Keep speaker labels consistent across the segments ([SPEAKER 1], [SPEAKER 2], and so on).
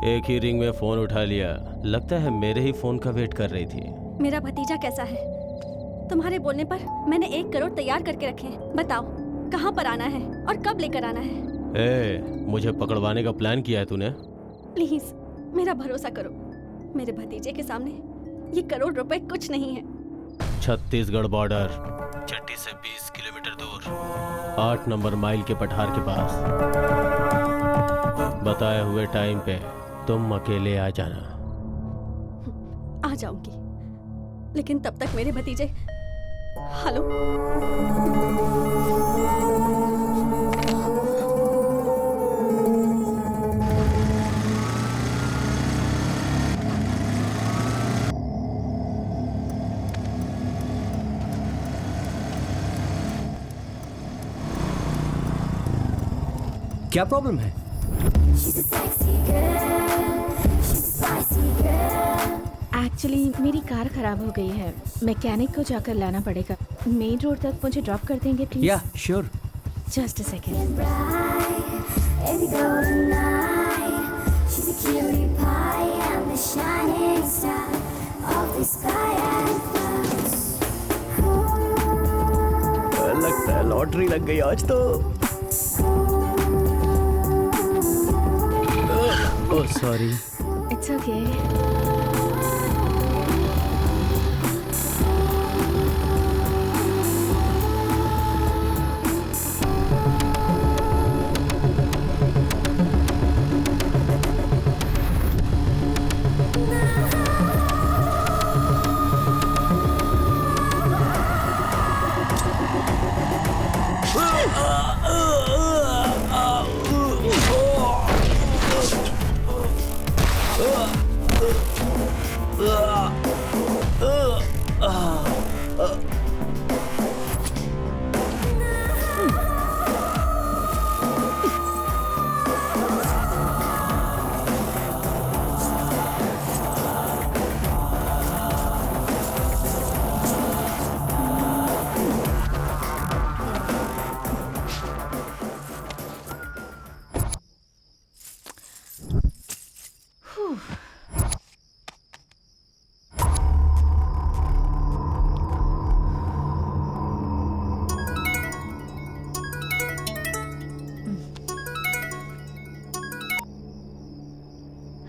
[SPEAKER 1] एक ही रिंग में फोन उठा लिया। लगता है मेरे ही फोन का वेट कर रही थी।
[SPEAKER 2] मेरा भतीजा कैसा है? तुम्हारे बोलने पर मैंने 1 करोड़ तैयार करके रखे हैं। बताओ कहाँ पर आना है और कब लेकर आना है?
[SPEAKER 1] मुझे पकड़वाने का प्लान किया है तूने?
[SPEAKER 2] प्लीज मेरा भरोसा करो, मेरे भतीजे के सामने ये करोड़ रुपए कुछ नहीं है।
[SPEAKER 1] छत्तीसगढ़ बॉर्डर, चट्टी से 20 किलोमीटर दूर, 8 नंबर माइल के पठार के पास। बताए हुए टाइम पे तुम अकेले आ जाना।
[SPEAKER 2] आ जाऊंगी, लेकिन तब तक मेरे भतीजे। हेलो,
[SPEAKER 3] क्या प्रॉब्लम है?
[SPEAKER 4] एक्चुअली मेरी कार खराब हो गई है, मैकेनिक को जाकर लाना पड़ेगा। मेन रोड तक मुझे ड्रॉप कर देंगे प्लीज?
[SPEAKER 3] या श्योर।
[SPEAKER 4] Just a second.
[SPEAKER 3] लगता है लॉटरी लग गई आज तो। Oh sorry.
[SPEAKER 4] It's okay.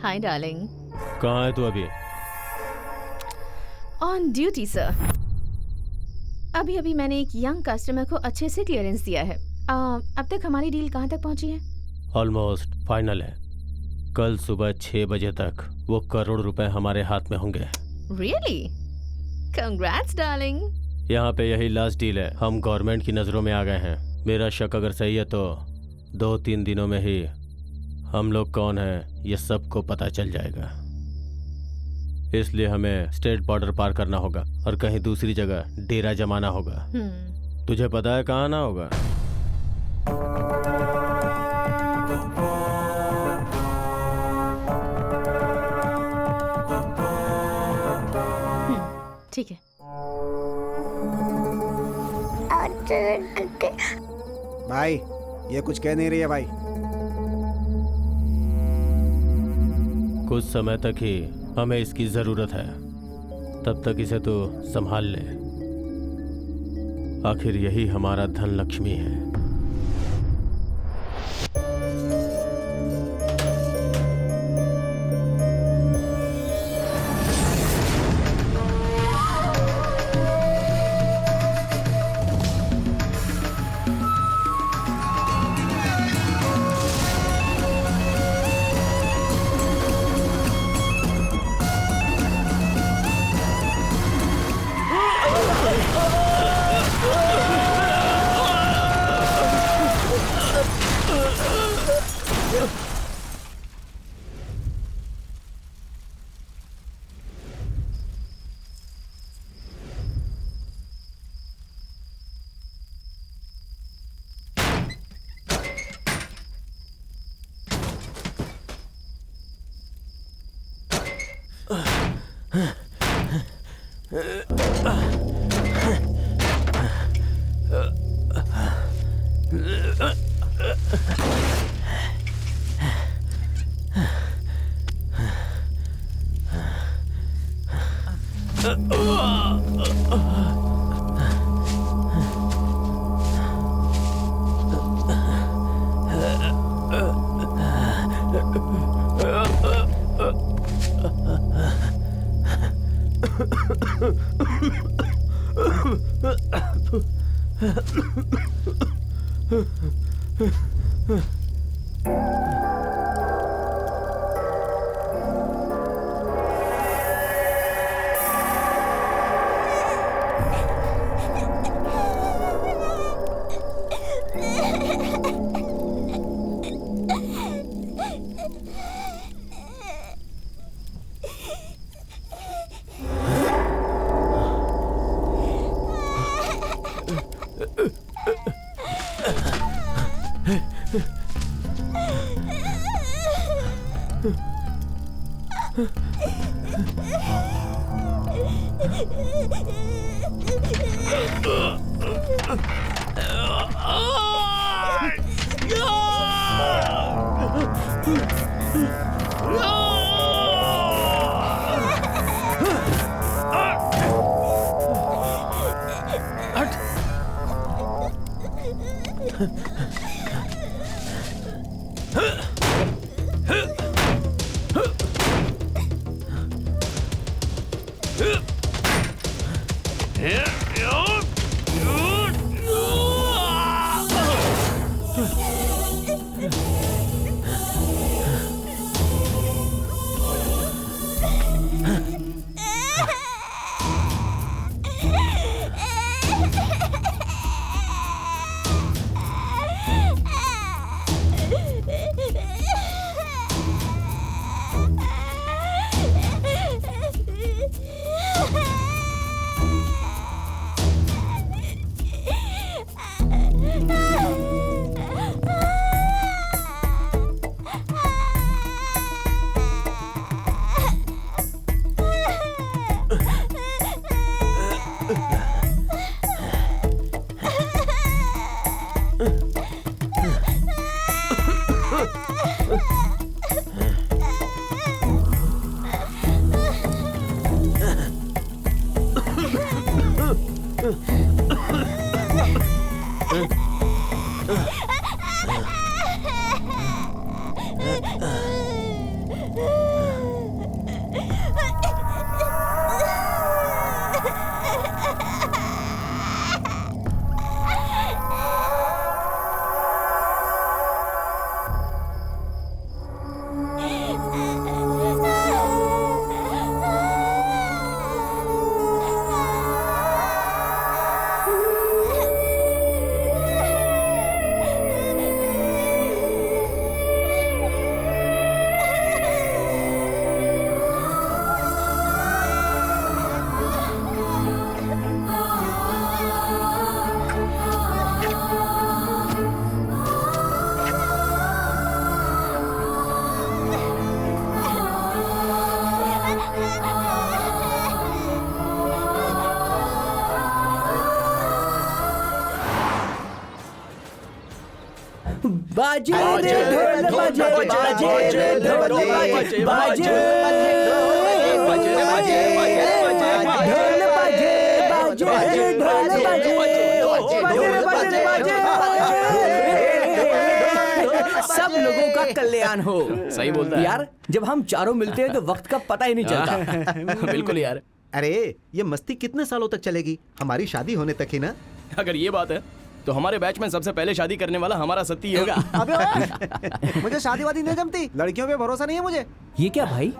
[SPEAKER 4] Hi darling.
[SPEAKER 1] कहाँ है तू अभी?
[SPEAKER 4] On duty sir. अभी मैंने एक यंग कस्टमर को अच्छे से क्लियरेंस दिया है। अब तक हमारी डील कहाँ तक पहुँची है?
[SPEAKER 1] ऑलमोस्ट फाइनल है। कल सुबह 6 बजे तक वो करोड़ रुपए हमारे हाथ में होंगे।
[SPEAKER 4] रियली? Congrats darling.
[SPEAKER 1] यहाँ पे यही लास्ट डील है। हम गवर्नमेंट की नज़रों में आ गए हैं। मेरा शक अगर सही है तो 2-3 दिनों में ही हम लोग कौन हैं ये सबको पता चल जाएगा। इसलिए हमें स्टेट बॉर्डर पार करना होगा और कहीं दूसरी जगह डेरा जमाना होगा। तुझे पता है कहाँ आना होगा?
[SPEAKER 4] ठीक है।
[SPEAKER 5] भाई ये कुछ कह नहीं रही है भाई।
[SPEAKER 1] कुछ समय तक ही हमें इसकी जरूरत है, तब तक इसे तो संभाल ले। आखिर यही हमारा धन लक्ष्मी है।
[SPEAKER 3] बाजे रे ढोल बाजे बाजे रे ढोल बाजे बाजे बाजे ढोल बाजे बाजे ढोल बाजे बाजे सब लोगों का कल्याण हो।
[SPEAKER 6] सही बोलता है
[SPEAKER 3] यार, जब हम चारों मिलते हैं तो वक्त का पता ही नहीं चलता।
[SPEAKER 6] बिल्कुल यार।
[SPEAKER 7] अरे ये मस्ती कितने सालों तक चलेगी? हमारी शादी होने तक ही ना।
[SPEAKER 6] अगर ये बात है तो हमारे बैच में सबसे पहले शादी करने वाला हमारा सत्ती होगा।
[SPEAKER 5] अबे ओए, मुझे शादी वादी नहीं जमती, लड़कियों पे भरोसा नहीं है मुझे।
[SPEAKER 3] ये क्या भाई?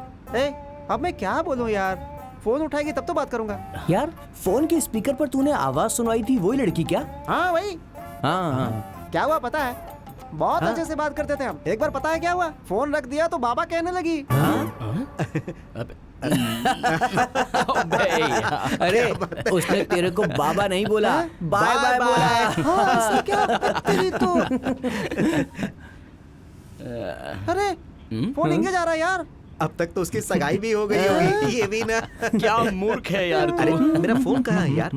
[SPEAKER 5] अब मैं क्या बोलूं यार, फोन उठाएगी तब तो बात करूंगा।
[SPEAKER 3] यार, फोन के स्पीकर पर तूने आवाज सुनाई थी, वही लड़की क्या?
[SPEAKER 5] हाँ वही।
[SPEAKER 3] हाँ।
[SPEAKER 5] क्या हुआ पता है, बहुत अच्छे से बात करते थे हम। एक बार पता है क्या हुआ, फोन रख दिया तो बाबा कहने लगी।
[SPEAKER 3] अरे उसने तेरे को बाबा नहीं बोला, बाय बाय बोला है।
[SPEAKER 5] हाँ, ऐसा क्या तेरी तो। अरे फोन इंगे जा रहा है यार।
[SPEAKER 7] अब तक तो उसकी सगाई भी हो गई होगी। ये भी ना।
[SPEAKER 6] क्या मूर्ख है यार
[SPEAKER 7] अरे
[SPEAKER 6] तू।
[SPEAKER 7] मेरा फोन कहाँ है यार?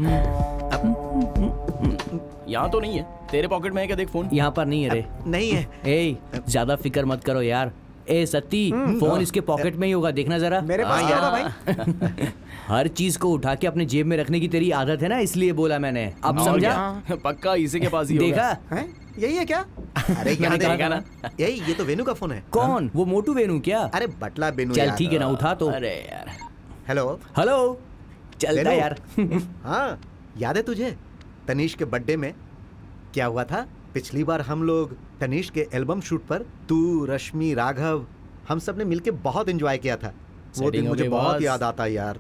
[SPEAKER 6] यहाँ तो नहीं है। तेरे पॉकेट में है क्या? देख फोन।
[SPEAKER 3] यहाँ पर नहीं है रे।
[SPEAKER 7] नहीं है।
[SPEAKER 3] ए ज्यादा फिक्र मत करो यार। ए सत्ती, फोन इसके पॉकेट में ही होगा, देखना जरा।
[SPEAKER 5] मेरे पास
[SPEAKER 7] हाँ
[SPEAKER 5] होगा
[SPEAKER 7] यार।
[SPEAKER 5] भाई।
[SPEAKER 3] हर चीज को उठा के अपने जेब में रखने की तेरी आदत है ना, इसलिए बोला मैंने। अब
[SPEAKER 6] और
[SPEAKER 3] समझा?
[SPEAKER 6] क्या? पक्का इसी के पास ही होगा।
[SPEAKER 3] देखा?
[SPEAKER 5] हैं? यही है क्या?
[SPEAKER 7] अरे
[SPEAKER 3] मैंने
[SPEAKER 7] यहाँ
[SPEAKER 3] कहा
[SPEAKER 7] देखा
[SPEAKER 3] था
[SPEAKER 7] ना। यही, ये तो वेनु का फोन है।
[SPEAKER 3] कौन? वो मोटू वेणु क्या?
[SPEAKER 7] अरे बटला बेनू
[SPEAKER 3] चल
[SPEAKER 7] यार।
[SPEAKER 3] ठीक है ना, उठा तो।
[SPEAKER 6] अरे यार।
[SPEAKER 7] हेलो।
[SPEAKER 3] हेलो, चलता
[SPEAKER 7] वेणु।
[SPEAKER 3] यार।
[SPEAKER 7] हाँ, याद है तुझे तनीश के बर्थडे में क्या हुआ था? पिछली बार हम लोग तनीश के एल्बम शूट पर तू, रश्मि, राघव, हम सब ने मिलके बहुत एंजॉय किया था। वो
[SPEAKER 6] Setting
[SPEAKER 7] दिन
[SPEAKER 6] हो
[SPEAKER 7] मुझे
[SPEAKER 6] गई
[SPEAKER 7] बहुत
[SPEAKER 6] बॉस।
[SPEAKER 7] याद आता है यार।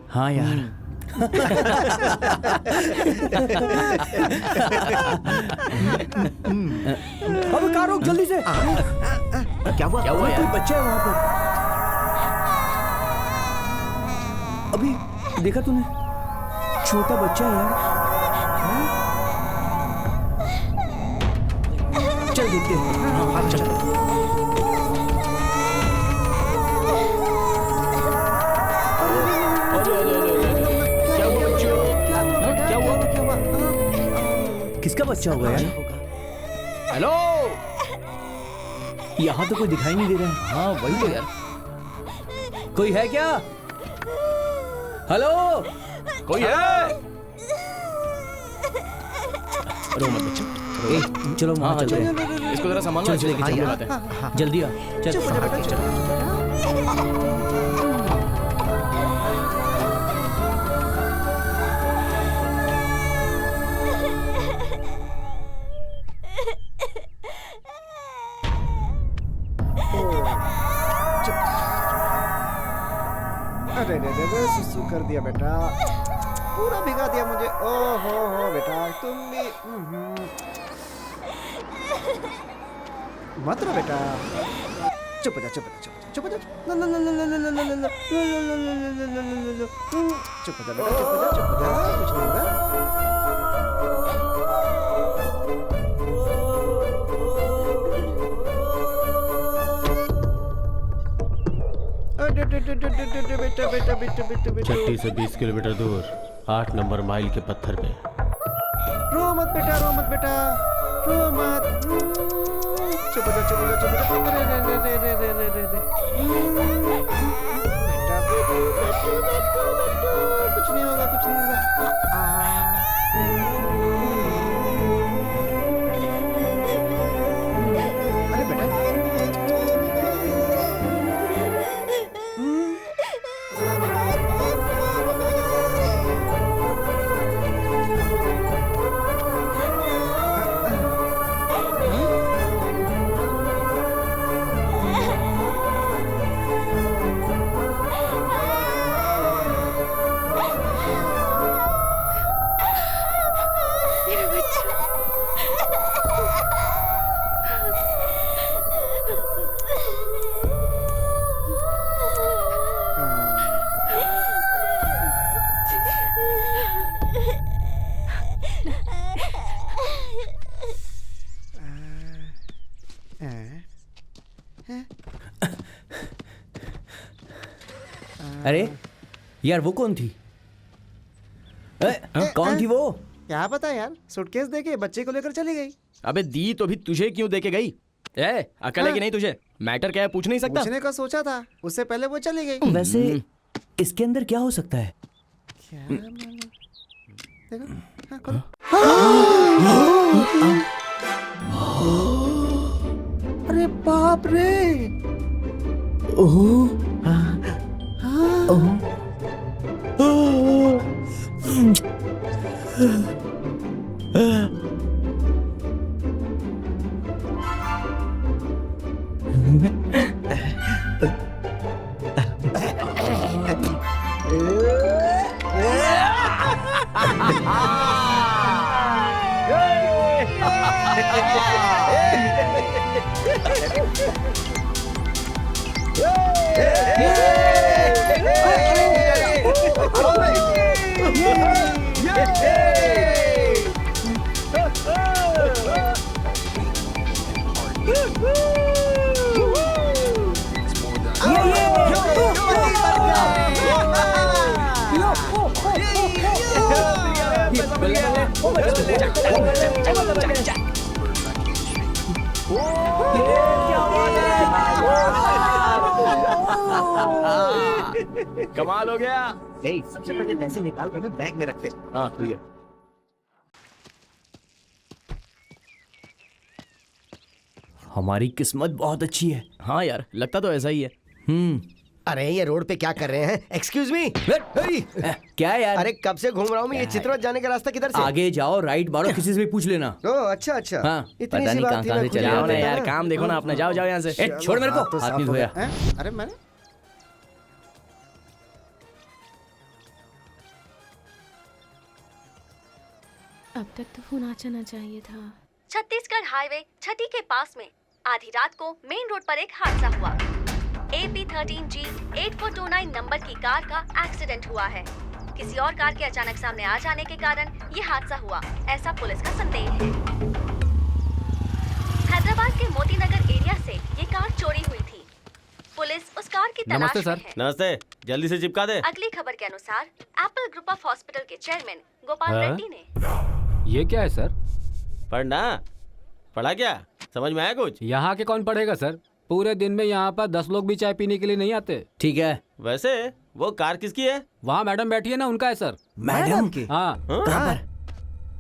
[SPEAKER 3] हाँ यार। अब कार रोक जल्दी से।
[SPEAKER 7] क्या हुआ?
[SPEAKER 6] क्या हुआ
[SPEAKER 3] कोई
[SPEAKER 6] यार?
[SPEAKER 3] बच्चा है वहां पर। अभी देखा तूने? छोटा बच्चा है यार। चल देखते हैं।
[SPEAKER 7] हाँ, चल।
[SPEAKER 6] क्या हुआ बच्चों? क्या हुआ?
[SPEAKER 3] किसका बच्चा होगा यार?
[SPEAKER 6] हेलो।
[SPEAKER 3] यहाँ तो कोई दिखाई नहीं दे रहा है।
[SPEAKER 6] हाँ वही तो यार।
[SPEAKER 3] कोई है क्या? हेलो,
[SPEAKER 6] कोई है? रो मत बच्चा।
[SPEAKER 3] ए, चलो वहाँ
[SPEAKER 6] हाँ
[SPEAKER 3] चलते हैं।
[SPEAKER 6] इसको जरा संभालना।
[SPEAKER 3] चल, चल,
[SPEAKER 6] हाँ,
[SPEAKER 3] चल,
[SPEAKER 6] ये
[SPEAKER 3] चल।
[SPEAKER 6] बात है।
[SPEAKER 3] जल्दी आ, चल।
[SPEAKER 5] अरे रे रे रे, सुसु कर दिया बेटा, पूरा भिगा दिया मुझे। ओ हो बेटा, तुम भी। मत रो बेटा, चुप हो जा, चुप हो जा, चुप हो जा, ला ला ला ला ला ला ला ला ला ला ला ला ला ला ला ला ला। चुप हो जा बेटा, चुप हो जा, चुप हो जा, कुछ नहीं होगा। बेटा बेटा बेटा बेटा बेटा,
[SPEAKER 1] छट्टी से 20 किलोमीटर दूर 8 नंबर माइल के पत्थर पे।
[SPEAKER 5] रो मत बेटा, रो मत बेटा, रो मत। चुप हो जा, चुप हो जा, चुप हो जा। अरे रे रे रे रे रे रे रे रे। बेटा बेटा बेटा बेटा, कुछ नहीं होगा, कुछ नहीं होगा। अरे बेटा,
[SPEAKER 3] अरे यार, वो कौन थी? कौन थी वो?
[SPEAKER 5] क्या पता यार, सूटकेस देके बच्चे को लेकर चली गई।
[SPEAKER 6] अबे दी तो भी तुझे क्यों दे के गई? ए, अकल है कि नहीं तुझे? मैटर क्या है पूछ नहीं सकता?
[SPEAKER 5] पूछने का सोचा था, उससे पहले वो चली गई।
[SPEAKER 3] वैसे इसके अंदर क्या हो सकता है?
[SPEAKER 5] क्या मालूम? देखो, हाँ, खोलो। अरे बाप रे,
[SPEAKER 6] कमाल हो गया।
[SPEAKER 7] सबसे पहले पैसे निकाल कर बैग में रखते।
[SPEAKER 6] हाँ ठीक है।
[SPEAKER 3] हमारी किस्मत बहुत अच्छी है।
[SPEAKER 6] हाँ यार, लगता तो ऐसा ही है।
[SPEAKER 5] अरे ये रोड पे क्या कर रहे हैं? Excuse me.
[SPEAKER 3] क्या यार?
[SPEAKER 5] अरे कब से घूम रहा हूँ मैं, ये चित्रवत जाने का रास्ता किधर से?
[SPEAKER 3] आगे जाओ, राइट मारो, किसी से भी पूछ लेना।
[SPEAKER 5] ओह अच्छा अच्छा।
[SPEAKER 3] हाँ,
[SPEAKER 5] इतनी
[SPEAKER 3] पता
[SPEAKER 5] सी
[SPEAKER 3] नहीं
[SPEAKER 5] बात
[SPEAKER 3] कहाँ
[SPEAKER 5] थी,
[SPEAKER 3] कहाँ
[SPEAKER 5] मैं
[SPEAKER 3] से
[SPEAKER 5] खुद
[SPEAKER 3] चले
[SPEAKER 5] ही
[SPEAKER 6] जाओ ना
[SPEAKER 5] आता
[SPEAKER 6] यार,
[SPEAKER 5] ना।
[SPEAKER 6] काम देखो ना अपना। जाओ जाओ यहाँ से।
[SPEAKER 3] छोड़ मेरे को,
[SPEAKER 5] हाथ तो
[SPEAKER 3] हाथ
[SPEAKER 5] साफ
[SPEAKER 3] नहीं
[SPEAKER 5] हो
[SPEAKER 3] धोया।
[SPEAKER 5] गया। हैं? अरे मैंने
[SPEAKER 4] अब तक तो फोन आ जाना चाहिए था।
[SPEAKER 2] छत्तीसगढ़ हाईवे छठी के पास में आधी रात को मेन रोड पर एक हादसा हुआ। AP13G 8429 नंबर की कार का एक्सीडेंट हुआ है। किसी और कार के अचानक सामने आ जाने के कारण ये हादसा हुआ, ऐसा पुलिस का संदेह है। हैदराबाद के मोती नगर एरिया से ये कार चोरी हुई थी। पुलिस उस कार की तलाश में है।
[SPEAKER 1] नमस्ते, जल्दी से चिपका दे।
[SPEAKER 2] अगली खबर के अनुसार एप्पल ग्रुप ऑफ हॉस्पिटल के चेयरमैन गोपाल
[SPEAKER 1] हाँ?
[SPEAKER 2] रेड्डी ने
[SPEAKER 8] ये क्या है सर?
[SPEAKER 1] पढ़ना पढ़ा क्या? समझ में आया कुछ?
[SPEAKER 8] यहाँ के कौन पढ़ेगा सर? पूरे दिन में यहाँ पर 10 लोग भी चाय पीने के लिए नहीं आते।
[SPEAKER 3] ठीक है।
[SPEAKER 1] वैसे वो कार किसकी है?
[SPEAKER 8] वहाँ मैडम बैठी है ना, उनका है सर।
[SPEAKER 3] मैडम
[SPEAKER 5] की?
[SPEAKER 8] हाँ,
[SPEAKER 1] हाँ?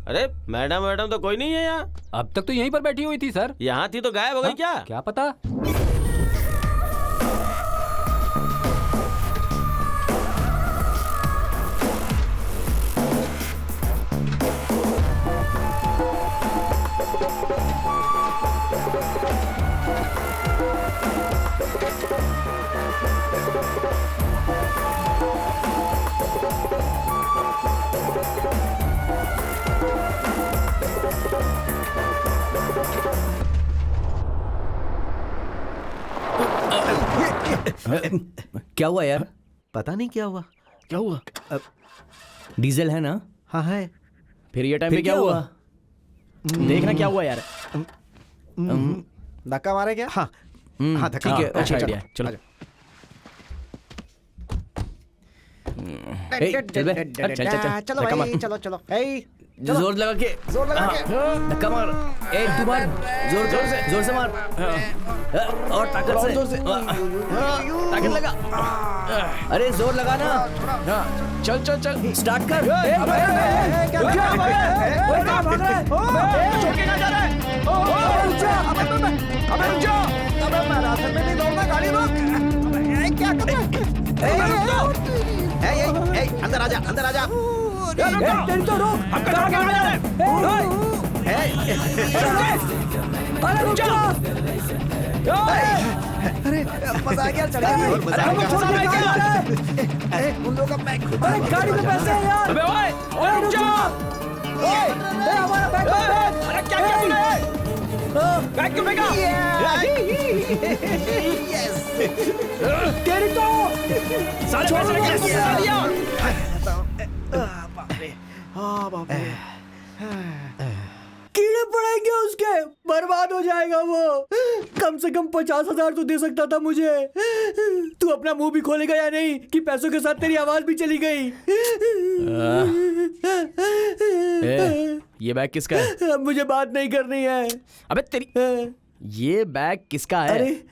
[SPEAKER 1] अरे मैडम तो कोई नहीं है यहाँ।
[SPEAKER 8] अब तक तो यहीं पर बैठी हुई थी सर।
[SPEAKER 1] यहाँ थी तो गायब हो गई क्या?
[SPEAKER 8] क्या पता।
[SPEAKER 3] क्या हुआ यार?
[SPEAKER 7] पता नहीं क्या हुआ।
[SPEAKER 6] क्या हुआ?
[SPEAKER 3] डीजल है ना?
[SPEAKER 7] हाँ है।
[SPEAKER 6] फिर ये टाइम पे क्या हुआ? देखना क्या हुआ यार।
[SPEAKER 5] धक्का मारे क्या?
[SPEAKER 7] हाँ हाँ धक्का।
[SPEAKER 3] ठीक है,
[SPEAKER 6] अच्छा आइडिया। चलो
[SPEAKER 3] चल बे,
[SPEAKER 6] चल, चल।
[SPEAKER 5] चलो
[SPEAKER 6] धक्का
[SPEAKER 5] भाई,
[SPEAKER 6] मार।
[SPEAKER 5] चलो चलो। ए,
[SPEAKER 3] जोर लगा के
[SPEAKER 5] जोर लगा के।
[SPEAKER 3] धक्का मार। ए तू मार, जोर से मार। और ताकत से।
[SPEAKER 6] जोर से। ताकत लगा।
[SPEAKER 3] अरे जोर लगा ना।
[SPEAKER 6] हाँ, चल चल चल।
[SPEAKER 3] स्टार्ट कर।
[SPEAKER 7] अंदर आजा, अंदर आजा।
[SPEAKER 5] अरे मजा आ गया, चढ़ा
[SPEAKER 7] और मजा आ गया।
[SPEAKER 5] उन लोगों का बैग।
[SPEAKER 3] गाड़ी में पैसे हैं यार।
[SPEAKER 6] अबे ओए, ओए रुक जा।
[SPEAKER 3] हमारा बैग
[SPEAKER 6] अरे क्या किया तूने? बैग क्यों फेंका?
[SPEAKER 3] तेरी तो
[SPEAKER 6] सारे पैसे लेके निकल दिया।
[SPEAKER 3] कीड़े पड़ेंगे उसके, बर्बाद हो जाएगा वो। कम से कम 50,000 तो दे सकता था मुझे। तू अपना मुंह भी खोलेगा या नहीं कि पैसों के साथ तेरी आवाज भी चली गई?
[SPEAKER 6] ये बैग किसका है?
[SPEAKER 3] अब मुझे बात नहीं करनी है।
[SPEAKER 6] अबे तेरी, ये बैग किसका है?
[SPEAKER 3] अरे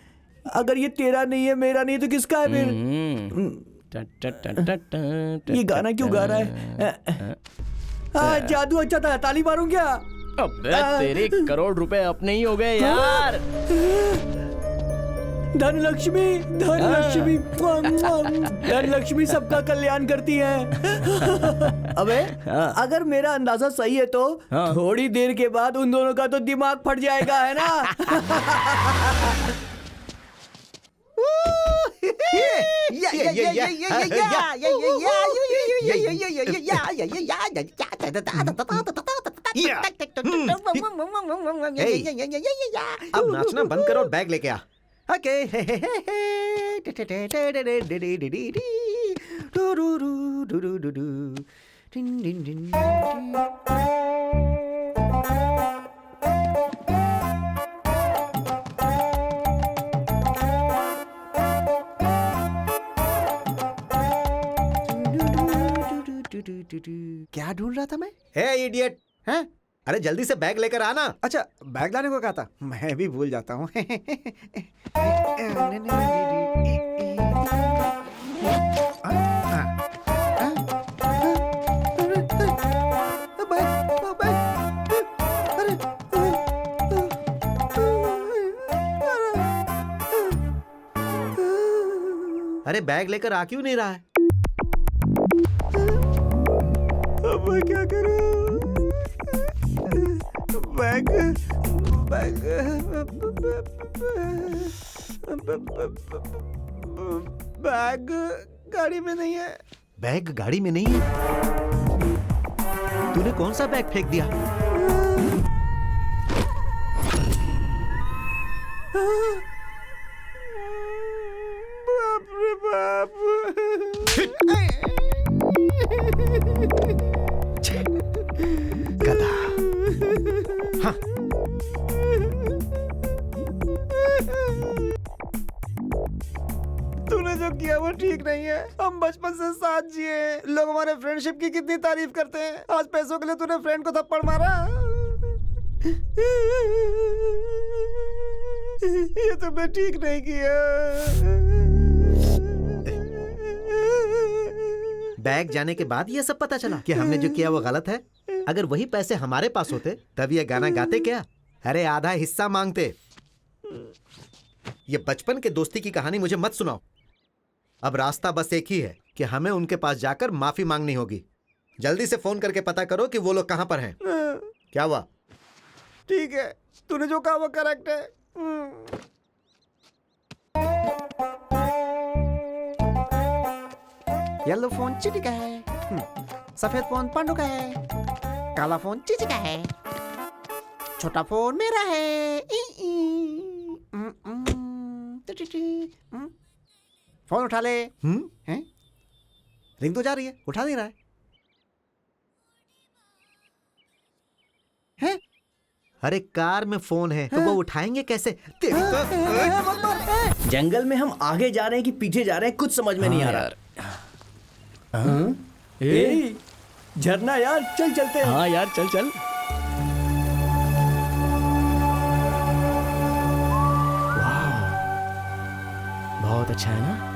[SPEAKER 3] अगर ये तेरा नहीं है, मेरा नहीं, तो किसका है फिर? ये गाना क्यों गा रहा है? हाँ, जादू अच्छा था, ताली मारूं क्या?
[SPEAKER 6] अबे तेरे करोड़ रुपए अपने ही हो गए यार।
[SPEAKER 3] धनलक्ष्मी, धनलक्ष्मी, धनलक्ष्मी सबका कल्याण करती है। अबे अगर मेरा अंदाजा सही है तो थोड़ी देर के बाद उन दोनों का तो दिमाग फट जाएगा, है ना?
[SPEAKER 7] अब नाचना बंद करो और बैग लेके आ।
[SPEAKER 5] ओके। क्या ढूंढ रहा था मैं?
[SPEAKER 7] हे इडियट,
[SPEAKER 5] हैं?
[SPEAKER 7] अरे जल्दी से बैग लेकर आना।
[SPEAKER 5] अच्छा, बैग लाने को कहा था, मैं भी भूल जाता हूँ।
[SPEAKER 7] अरे बैग लेकर आ क्यों नहीं रहा है?
[SPEAKER 5] अब मैं क्या करूं? बैग गाड़ी में नहीं है।
[SPEAKER 7] बैग गाड़ी में नहीं है? तूने कौन सा बैग फेंक दिया?
[SPEAKER 5] बाप रे बाप।
[SPEAKER 7] गधा। हाँ।
[SPEAKER 5] तूने जो किया वो ठीक नहीं है। हम बचपन से साथ जिए, लोग हमारे फ्रेंडशिप की कितनी तारीफ करते हैं। आज पैसों के लिए तूने फ्रेंड को थप्पड़ मारा। ये तुमने ठीक नहीं किया।
[SPEAKER 7] बैग जाने के बाद ये सब पता चला कि हमने जो किया वो गलत है। अगर वही पैसे हमारे पास होते तब ये गाना गाते क्या? अरे आधा हिस्सा मांगते। ये बचपन के दोस्ती की कहानी मुझे मत सुनाओ। अब रास्ता बस एक ही है कि हमें उनके पास जाकर माफी मांगनी होगी। जल्दी से फोन करके पता करो कि वो लोग कहां पर हैं। क्या हुआ?
[SPEAKER 5] ठीक है, तूने जो कहा वो करेक्ट है। येलो फोन चीटी का है, सफेद फोन पांडू का है, काला फोन चीची का है, छोटा फोन मेरा है। फोन उठा ले। हैं? रिंग तो जा रही है, उठा नहीं रहा है। हैं?
[SPEAKER 7] अरे कार में फोन है तो वो उठाएंगे कैसे? तेरी तो...
[SPEAKER 3] जंगल में हम आगे जा रहे हैं कि पीछे जा रहे हैं, कुछ समझ में नहीं आ रहा। ए, झरना यार, चल चलते हैं।
[SPEAKER 6] हाँ यार, चल चल। बहुत अच्छा है ना?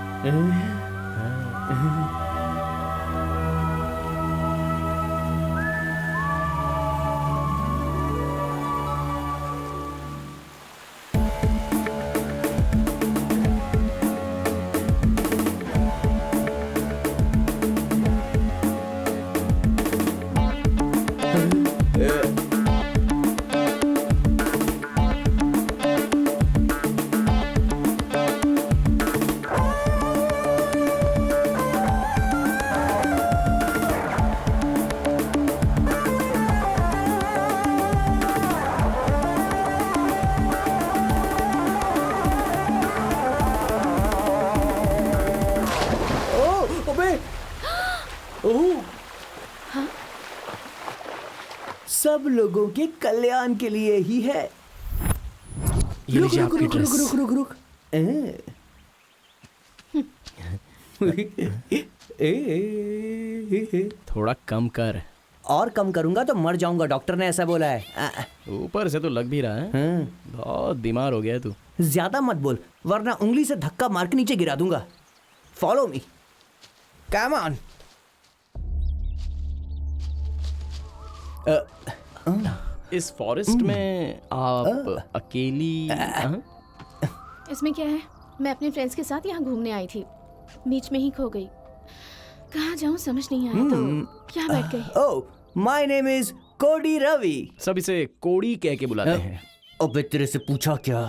[SPEAKER 3] सब लोगों के कल्याण के लिए ही है।
[SPEAKER 6] ये लीजिए आपकी ड्रेस।
[SPEAKER 3] रुक।
[SPEAKER 6] थोड़ा कम कर।
[SPEAKER 3] और कम करूंगा तो मर जाऊंगा, डॉक्टर ने ऐसा बोला है।
[SPEAKER 6] ऊपर से तो लग भी रहा है। बहुत बीमार हो गया तू।
[SPEAKER 3] ज्यादा मत बोल वरना उंगली से धक्का मार के नीचे गिरा दूंगा। Follow me, come on.
[SPEAKER 6] इस फॉरेस्ट में आप अकेली?
[SPEAKER 4] इसमें क्या है, मैं अपने फ्रेंड्स के साथ यहाँ घूमने आई थी, बीच में ही खो गई। कहाँ जाऊँ समझ नहीं आया तो क्या बैठ गई।
[SPEAKER 3] ओह, माय नेम इज कोडी रवि।
[SPEAKER 6] सब इसे कोड़ी कह के बुलाते हैं।
[SPEAKER 3] अबे तेरे से पूछा क्या?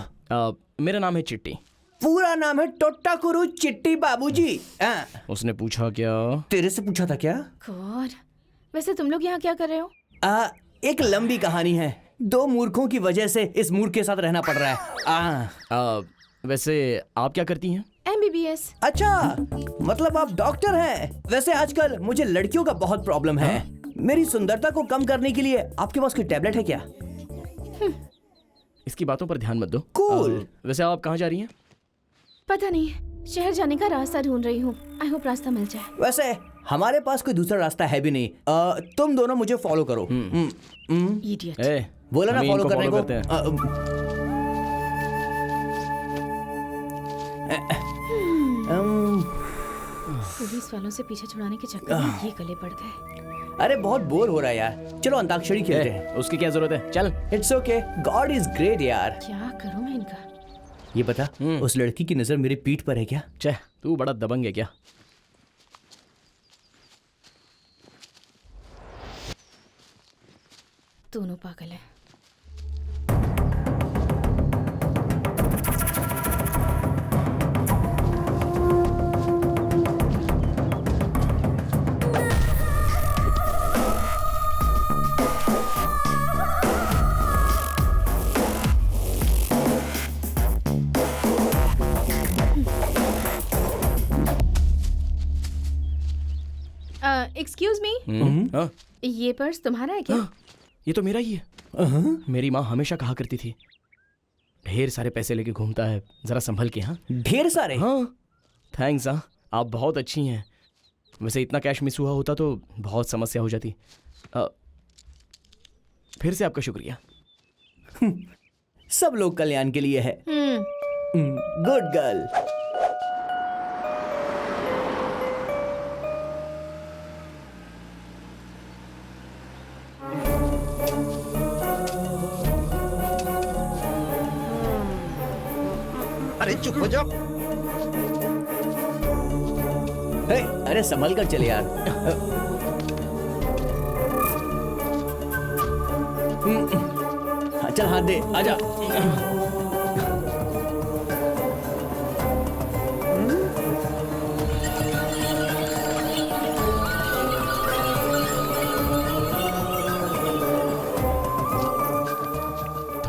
[SPEAKER 6] मेरा नाम है चिट्टी।
[SPEAKER 3] पूरा नाम है टोट्टाकुरु चिट्टी बाबूजी।
[SPEAKER 6] उसने पूछा क्या?
[SPEAKER 3] तेरे से पूछा था क्या?
[SPEAKER 4] गॉड, वैसे तुम लोग यहाँ क्या कर रहे हो?
[SPEAKER 3] एक लंबी कहानी है। दो मूर्खों की वजह से इस मूर्ख के साथ रहना पड़ रहा है।
[SPEAKER 6] वैसे आप क्या करती हैं?
[SPEAKER 4] MBBS।
[SPEAKER 3] अच्छा, मतलब आप डॉक्टर हैं। वैसे आजकल मुझे लड़कियों का बहुत प्रॉब्लम है। मेरी सुंदरता को कम करने के लिए आपके पास कोई टैबलेट है क्या?
[SPEAKER 6] इसकी बातों पर ध्यान मत दो।
[SPEAKER 3] कूल।
[SPEAKER 6] वैसे आप कहाँ जा रही हैं?
[SPEAKER 4] पता नहीं, शहर जाने का रास्ता ढूंढ रही हूँ। आई होप रास्ता मिल जाए।
[SPEAKER 3] वैसे हमारे पास कोई दूसरा रास्ता है भी नहीं। तुम दोनों मुझे फॉलो करो।
[SPEAKER 4] इडियट।
[SPEAKER 6] ए,
[SPEAKER 3] बोला ना
[SPEAKER 6] हम
[SPEAKER 3] फॉलो
[SPEAKER 6] इनको
[SPEAKER 3] करने
[SPEAKER 6] follow
[SPEAKER 3] को।
[SPEAKER 6] करते हैं।
[SPEAKER 4] पुलिस वालों से पीछे छुड़ाने के चक्कर में ये गले पड़ गए।
[SPEAKER 3] अरे बहुत बोर हो रहा है यार, चलो अंताक्षरी खेलते हैं।
[SPEAKER 6] उसकी क्या जरूरत है, चल।
[SPEAKER 3] It's okay, God is great यार।
[SPEAKER 4] क्या करूं मैं इनका?
[SPEAKER 3] ये बता, उस लड़की की नजर मेरी पीठ पर है क्या?
[SPEAKER 6] छे, तू बड़ा दबंग है क्या?
[SPEAKER 4] दोनों पागल हैं। एक्सक्यूज मी,
[SPEAKER 6] हाँ?
[SPEAKER 4] ये पर्स तुम्हारा है क्या?
[SPEAKER 6] ये तो मेरा ही है। मेरी माँ हमेशा कहा करती थी, ढेर सारे पैसे लेके घूमता है, जरा संभल के। हाँ,
[SPEAKER 3] ढेर सारे?
[SPEAKER 6] हाँ, थैंक्स। हाँ, आप बहुत अच्छी हैं। वैसे इतना कैश मिस हुआ होता तो बहुत समस्या हो जाती। फिर से आपका शुक्रिया।
[SPEAKER 3] सब लोग कल्याण के लिए है। Good girl.
[SPEAKER 7] अरे चुप हो जाओ।
[SPEAKER 3] अरे संभल कर चले यार। हाँ, चल हाथ दे, आजा।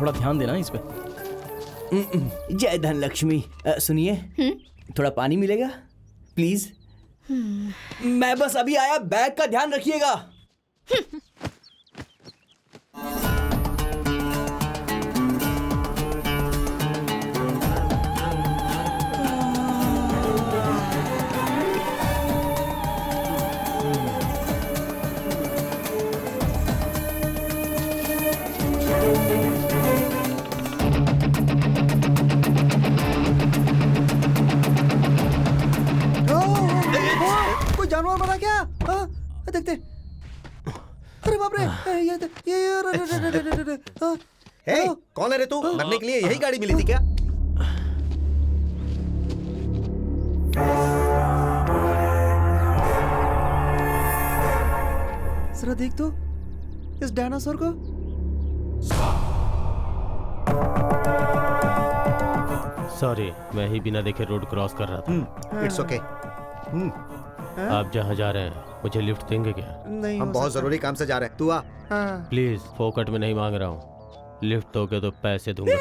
[SPEAKER 6] थोड़ा ध्यान देना इस पे।
[SPEAKER 3] जय धन लक्ष्मी। सुनिए, थोड़ा पानी मिलेगा प्लीज? मैं बस अभी आया, बैग का ध्यान रखिएगा।
[SPEAKER 5] कोई जानवर बना क्या? हाँ, देखते। अरे बाप रे,
[SPEAKER 7] हे, कौन है रे तू? मरने के लिए यही गाड़ी मिली थी क्या?
[SPEAKER 5] जरा देख तो इस डायनासोर को।
[SPEAKER 1] सॉरी, मैं ही बिना देखे रोड क्रॉस कर रहा था।
[SPEAKER 7] It's okay.
[SPEAKER 1] आप जहाँ जा रहे हैं मुझे लिफ्ट देंगे क्या?
[SPEAKER 5] नहीं,
[SPEAKER 7] हम बहुत जरूरी काम से जा रहे हैं, तू आ।
[SPEAKER 5] हाँ।
[SPEAKER 1] प्लीज, फोकट में नहीं मांग रहा हूँ। लिफ्ट दोगे तो पैसे दूंगा।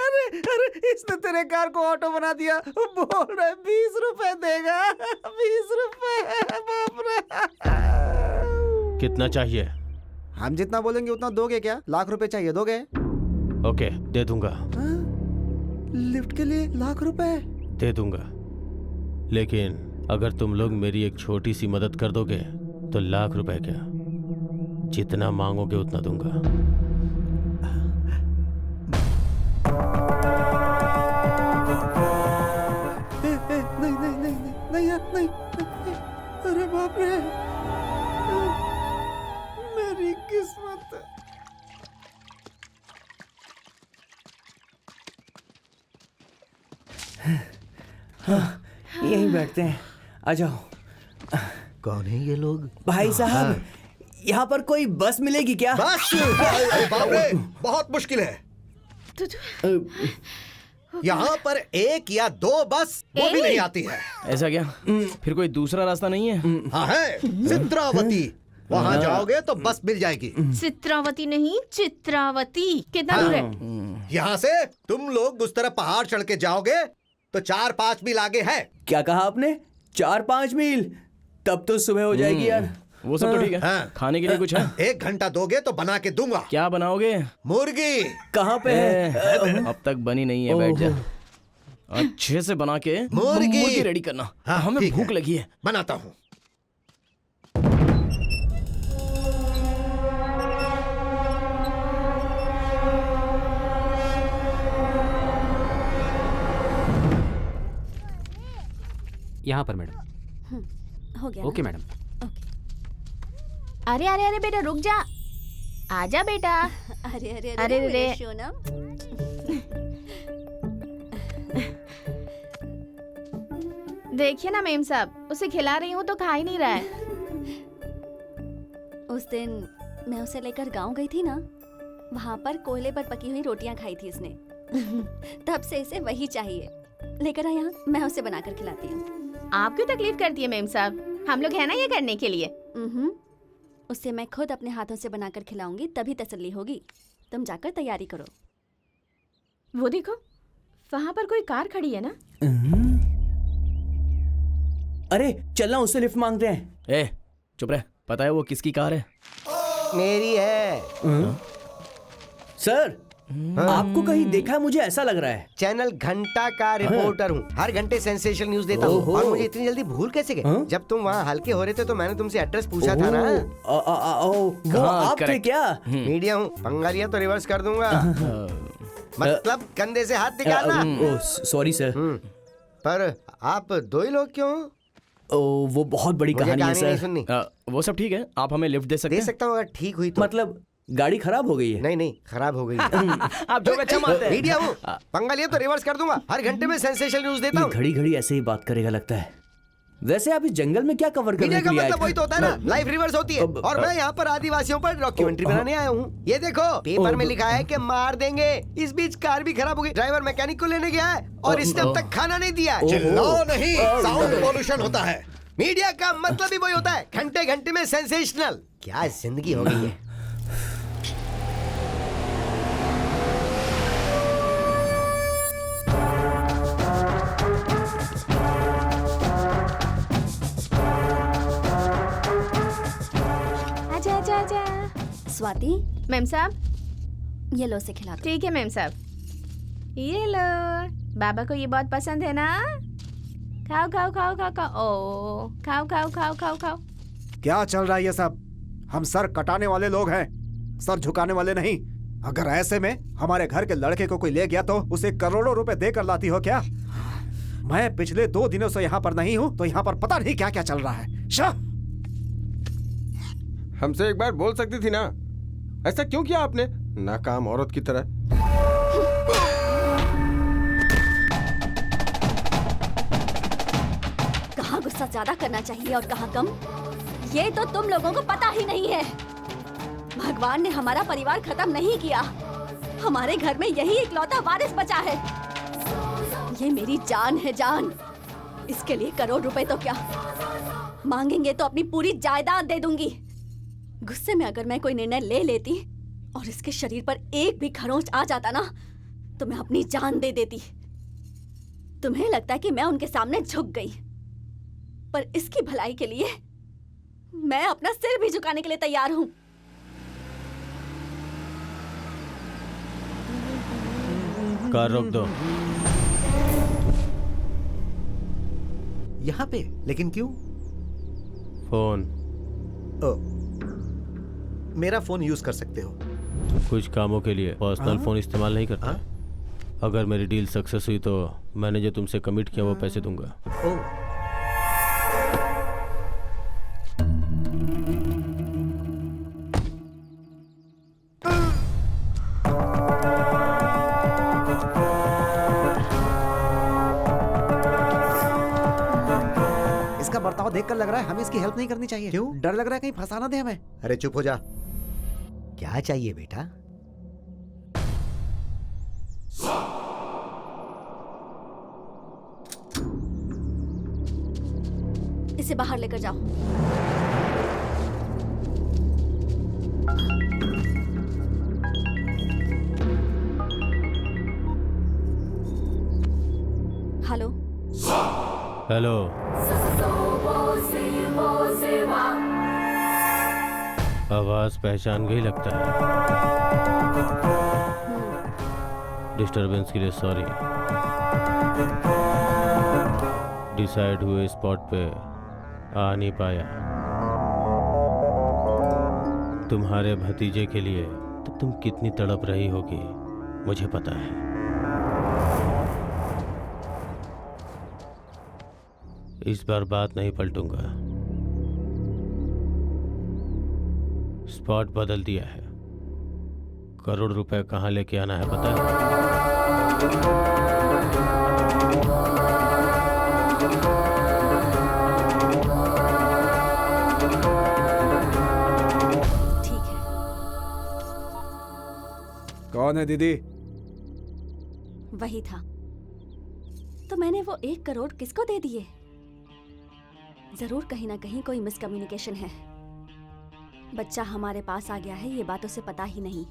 [SPEAKER 5] अरे इसने तेरे कार को ऑटो बना दिया। बोल रहा है 20 रुपए देगा। 20 रुपए, बाप रे।
[SPEAKER 1] कितना चाहिए?
[SPEAKER 5] हम जितना बोलेंगे उतना दोगे क्या? लाख रुपए चाहिए, दोगे?
[SPEAKER 1] ओके, दे दूंगा।
[SPEAKER 5] हाँ? लिफ्ट के लिए लाख रुपए?
[SPEAKER 1] दे दूंगा, लेकिन अगर तुम लोग मेरी एक छोटी सी मदद कर दोगे तो लाख रुपए क्या, जितना मांगोगे उतना दूंगा।
[SPEAKER 5] नहीं नहीं नहीं नहीं नहीं यार, नहीं, नहीं। अरे बाप रे, मेरी किस्मत।
[SPEAKER 3] यहीं बैठते हैं, आ जाओ।
[SPEAKER 7] कौन है ये लोग?
[SPEAKER 3] भाई साहब, यहाँ पर कोई बस मिलेगी क्या?
[SPEAKER 7] बस? अरे बाप रे, बहुत मुश्किल है। यहाँ पर एक या दो बस वो भी नहीं आती है।
[SPEAKER 6] ऐसा क्या? फिर कोई दूसरा रास्ता नहीं है?
[SPEAKER 7] हाँ है, चित्रावती। वहाँ जाओगे तो बस मिल जाएगी।
[SPEAKER 4] चित्रावती नहीं, चित्रावती। कितना दूर है?
[SPEAKER 7] यहाँ से तुम लोग उस तरफ पहाड़ चढ़ के जाओगे तो 4-5 मील आगे है।
[SPEAKER 3] क्या कहा आपने? 4-5 मील? तब तो सुबह हो जाएगी यार।
[SPEAKER 6] वो सब तो ठीक है।
[SPEAKER 7] हाँ।
[SPEAKER 6] खाने के लिए कुछ है?
[SPEAKER 7] 1 घंटा दोगे तो बना के दूंगा।
[SPEAKER 6] क्या बनाओगे?
[SPEAKER 7] मुर्गी।
[SPEAKER 3] कहाँ पे है?
[SPEAKER 6] अब तक बनी नहीं है, बैठ जा। अच्छे से बना के मुर्गी रेडी करना।
[SPEAKER 7] हाँ,
[SPEAKER 6] हमें
[SPEAKER 7] ठीक
[SPEAKER 6] भूख
[SPEAKER 7] है।
[SPEAKER 6] लगी है।
[SPEAKER 7] बनाता हूँ।
[SPEAKER 8] यहाँ पर मैडम।
[SPEAKER 2] हो गया
[SPEAKER 8] ओके
[SPEAKER 2] ना?
[SPEAKER 8] मैडम।
[SPEAKER 4] अरे अरे अरे बेटा रुक जा, आजा बेटा।
[SPEAKER 2] अरे अरे
[SPEAKER 4] अरे,
[SPEAKER 2] मेरे
[SPEAKER 4] अरे।
[SPEAKER 2] सोनम।
[SPEAKER 4] देखिए ना मेम साहब, उसे खिला रही हूँ तो खा ही नहीं रहा है।
[SPEAKER 2] उस दिन मैं उसे लेकर गांव गई थी ना, वहाँ पर कोयले पर पकी हुई रोटियां खाई थी उसने। तब से इसे वही चाहिए। लेकर आ यहाँ, मैं उसे बनाकर खिलाती हूँ।
[SPEAKER 4] आप क्यों तकलीफ करती है मेम साहब, हम लोग है ना ये करने के लिए।
[SPEAKER 2] उससे मैं खुद अपने हाथों से बनाकर खिलाऊंगी, तभी तसल्ली होगी। तुम जाकर तैयारी करो।
[SPEAKER 4] वो देखो, वहाँ पर कोई कार खड़ी है ना।
[SPEAKER 3] अरे चलना, उससे लिफ्ट मांगते हैं।
[SPEAKER 6] ए चुप रह, पता है वो किसकी कार है?
[SPEAKER 5] मेरी है।
[SPEAKER 3] सर, आपको कहीं देखा है? मुझे ऐसा लग रहा है।
[SPEAKER 5] चैनल घंटा का रिपोर्टर हूँ, हर घंटे सेंसेशनल न्यूज देता हूँ। और मुझे इतनी जल्दी भूल कैसे गए? जब तुम वहाँ हल्के हो रहे थे तो मैंने तुमसे एड्रेस पूछा था ना।
[SPEAKER 3] वो आप थे
[SPEAKER 6] correct।
[SPEAKER 3] क्या?
[SPEAKER 5] मीडिया हूँ, पंगा लिया तो रिवर्स कर दूंगा। मतलब कंधे से हाथ निकालना।
[SPEAKER 3] Sorry sir.
[SPEAKER 5] पर आप 2 ही लोग क्यों?
[SPEAKER 3] वो बहुत बड़ी
[SPEAKER 5] मुझे
[SPEAKER 3] कहानी है
[SPEAKER 5] कहानी नहीं
[SPEAKER 3] सर।
[SPEAKER 5] सुननी।
[SPEAKER 6] वो सब ठीक है, आप हमें लिफ्ट दे सकते
[SPEAKER 5] दे
[SPEAKER 6] हैं?
[SPEAKER 5] सकता हूँ अगर ठीक हुई तो।
[SPEAKER 3] मतलब गाड़ी खराब हो गई है?
[SPEAKER 5] नहीं, खराब हो गई।
[SPEAKER 6] आप जो अच्छा मानते हैं।
[SPEAKER 5] मीडिया हूँ, पंगा लिया तो रिवर्स कर दूंगा। हर घंटे में सेंसेशनल न्यूज देता हूँ।
[SPEAKER 3] घड़ी घड़ी ऐसे ही बात करेगा लगता है। वैसे आप इस जंगल में क्या कवर करने
[SPEAKER 5] मीडिया
[SPEAKER 3] के
[SPEAKER 5] का
[SPEAKER 3] लिए आए
[SPEAKER 5] मतलब वही
[SPEAKER 3] थे?
[SPEAKER 5] तो होता है ना, लाइफ रिवर्स होती है। और मैं यहाँ पर आदिवासियों पर डॉक्यूमेंट्री बनाने आया हूँ। ये देखो, पेपर में लिखा है कि मार देंगे। इस बीच कार भी खराब हो गई, ड्राइवर मैकेनिक को लेने गया है और इसने अब तक खाना नहीं दिया।
[SPEAKER 7] चिल्लाओ नहीं, साउंड पोल्यूशन होता है।
[SPEAKER 5] मीडिया का मतलब ही वही होता है, घंटे घंटे में सेंसेशनल। क्या जिंदगी हो गई है।
[SPEAKER 4] आजा आजा आजा।
[SPEAKER 2] स्वाति,
[SPEAKER 4] मेम साहब,
[SPEAKER 2] ये लो से खिला दो।
[SPEAKER 4] ठीक है मेम साहब, ये लो। बाबा को ये बहुत पसंद है ना। खाओ खाओ खाओ खाओ खाओ। ओ खाओ खाओ खाओ खाओ खाओ।
[SPEAKER 9] क्या चल रहा है ये सब? हम सर कटाने वाले लोग हैं, सर झुकाने वाले नहीं। अगर ऐसे में हमारे घर के लड़के को कोई ले गया तो उसे करोड़ों रुपए देकर लाती हो क्या? मैं पिछले 2 दिनों से यहाँ पर नहीं हूँ तो यहाँ पर पता नहीं क्या क्या चल रहा है। शाह!
[SPEAKER 10] हमसे एक बार बोल सकती थी ना, ऐसा क्यों किया आपने नाकाम औरत की तरह?
[SPEAKER 2] कहाँ गुस्सा ज्यादा करना चाहिए और कहाँ कम, ये तो तुम लोगों को पता ही नहीं है। भगवान ने हमारा परिवार खत्म नहीं किया, हमारे घर में यही इकलौता वारिस बचा है। ये मेरी जान है, जान। इसके लिए करोड़ रुपए तो क्या, मांगेंगे तो अपनी पूरी जायदाद दे दूंगी। गुस्से में अगर मैं कोई निर्णय ले लेती और इसके शरीर पर एक भी खरोंच आ जाता ना, तो मैं अपनी जान दे देती। तुम्हें लगता है कि मैं उनके सामने झुक गई, पर इसकी भलाई के लिए मैं अपना सिर भी झुकाने के लिए तैयार हूँ।
[SPEAKER 1] कार रोक दो।
[SPEAKER 7] यहाँ पे? लेकिन क्यों?
[SPEAKER 1] फोन।
[SPEAKER 7] ओ, मेरा फोन यूज कर सकते हो।
[SPEAKER 1] कुछ कामों के लिए पर्सनल फोन इस्तेमाल नहीं करता। अगर मेरी डील सक्सेस हुई तो मैंने जो तुमसे कमिट किया वो पैसे दूंगा।
[SPEAKER 9] इसका बर्ताव देखकर लग रहा है हमें इसकी हेल्प नहीं करनी चाहिए।
[SPEAKER 7] क्यों?
[SPEAKER 9] डर लग रहा है कहीं फंसा ना दे हमें।
[SPEAKER 7] अरे चुप हो जा। क्या चाहिए बेटा?
[SPEAKER 2] इसे बाहर लेकर जाओ। हेलो।
[SPEAKER 1] हेलो। आवाज पहचान गई लगता है। डिस्टरबेंस के लिए सॉरी। डिसाइड हुए स्पॉट पे आ नहीं पाया। तुम्हारे भतीजे के लिए तो तुम कितनी तड़प रही होगी मुझे पता है। इस बार बात नहीं पलटूंगा। स्पॉट बदल दिया है। करोड़ रुपए कहाँ लेके आना है पता है?
[SPEAKER 2] ठीक है।
[SPEAKER 9] कौन है दीदी?
[SPEAKER 2] वही था। तो मैंने वो 1 करोड़ किसको दे दिए? जरूर कहीं ना कहीं कोई मिसकम्युनिकेशन है। बच्चा हमारे पास आ गया है ये बात उसे पता ही नहीं।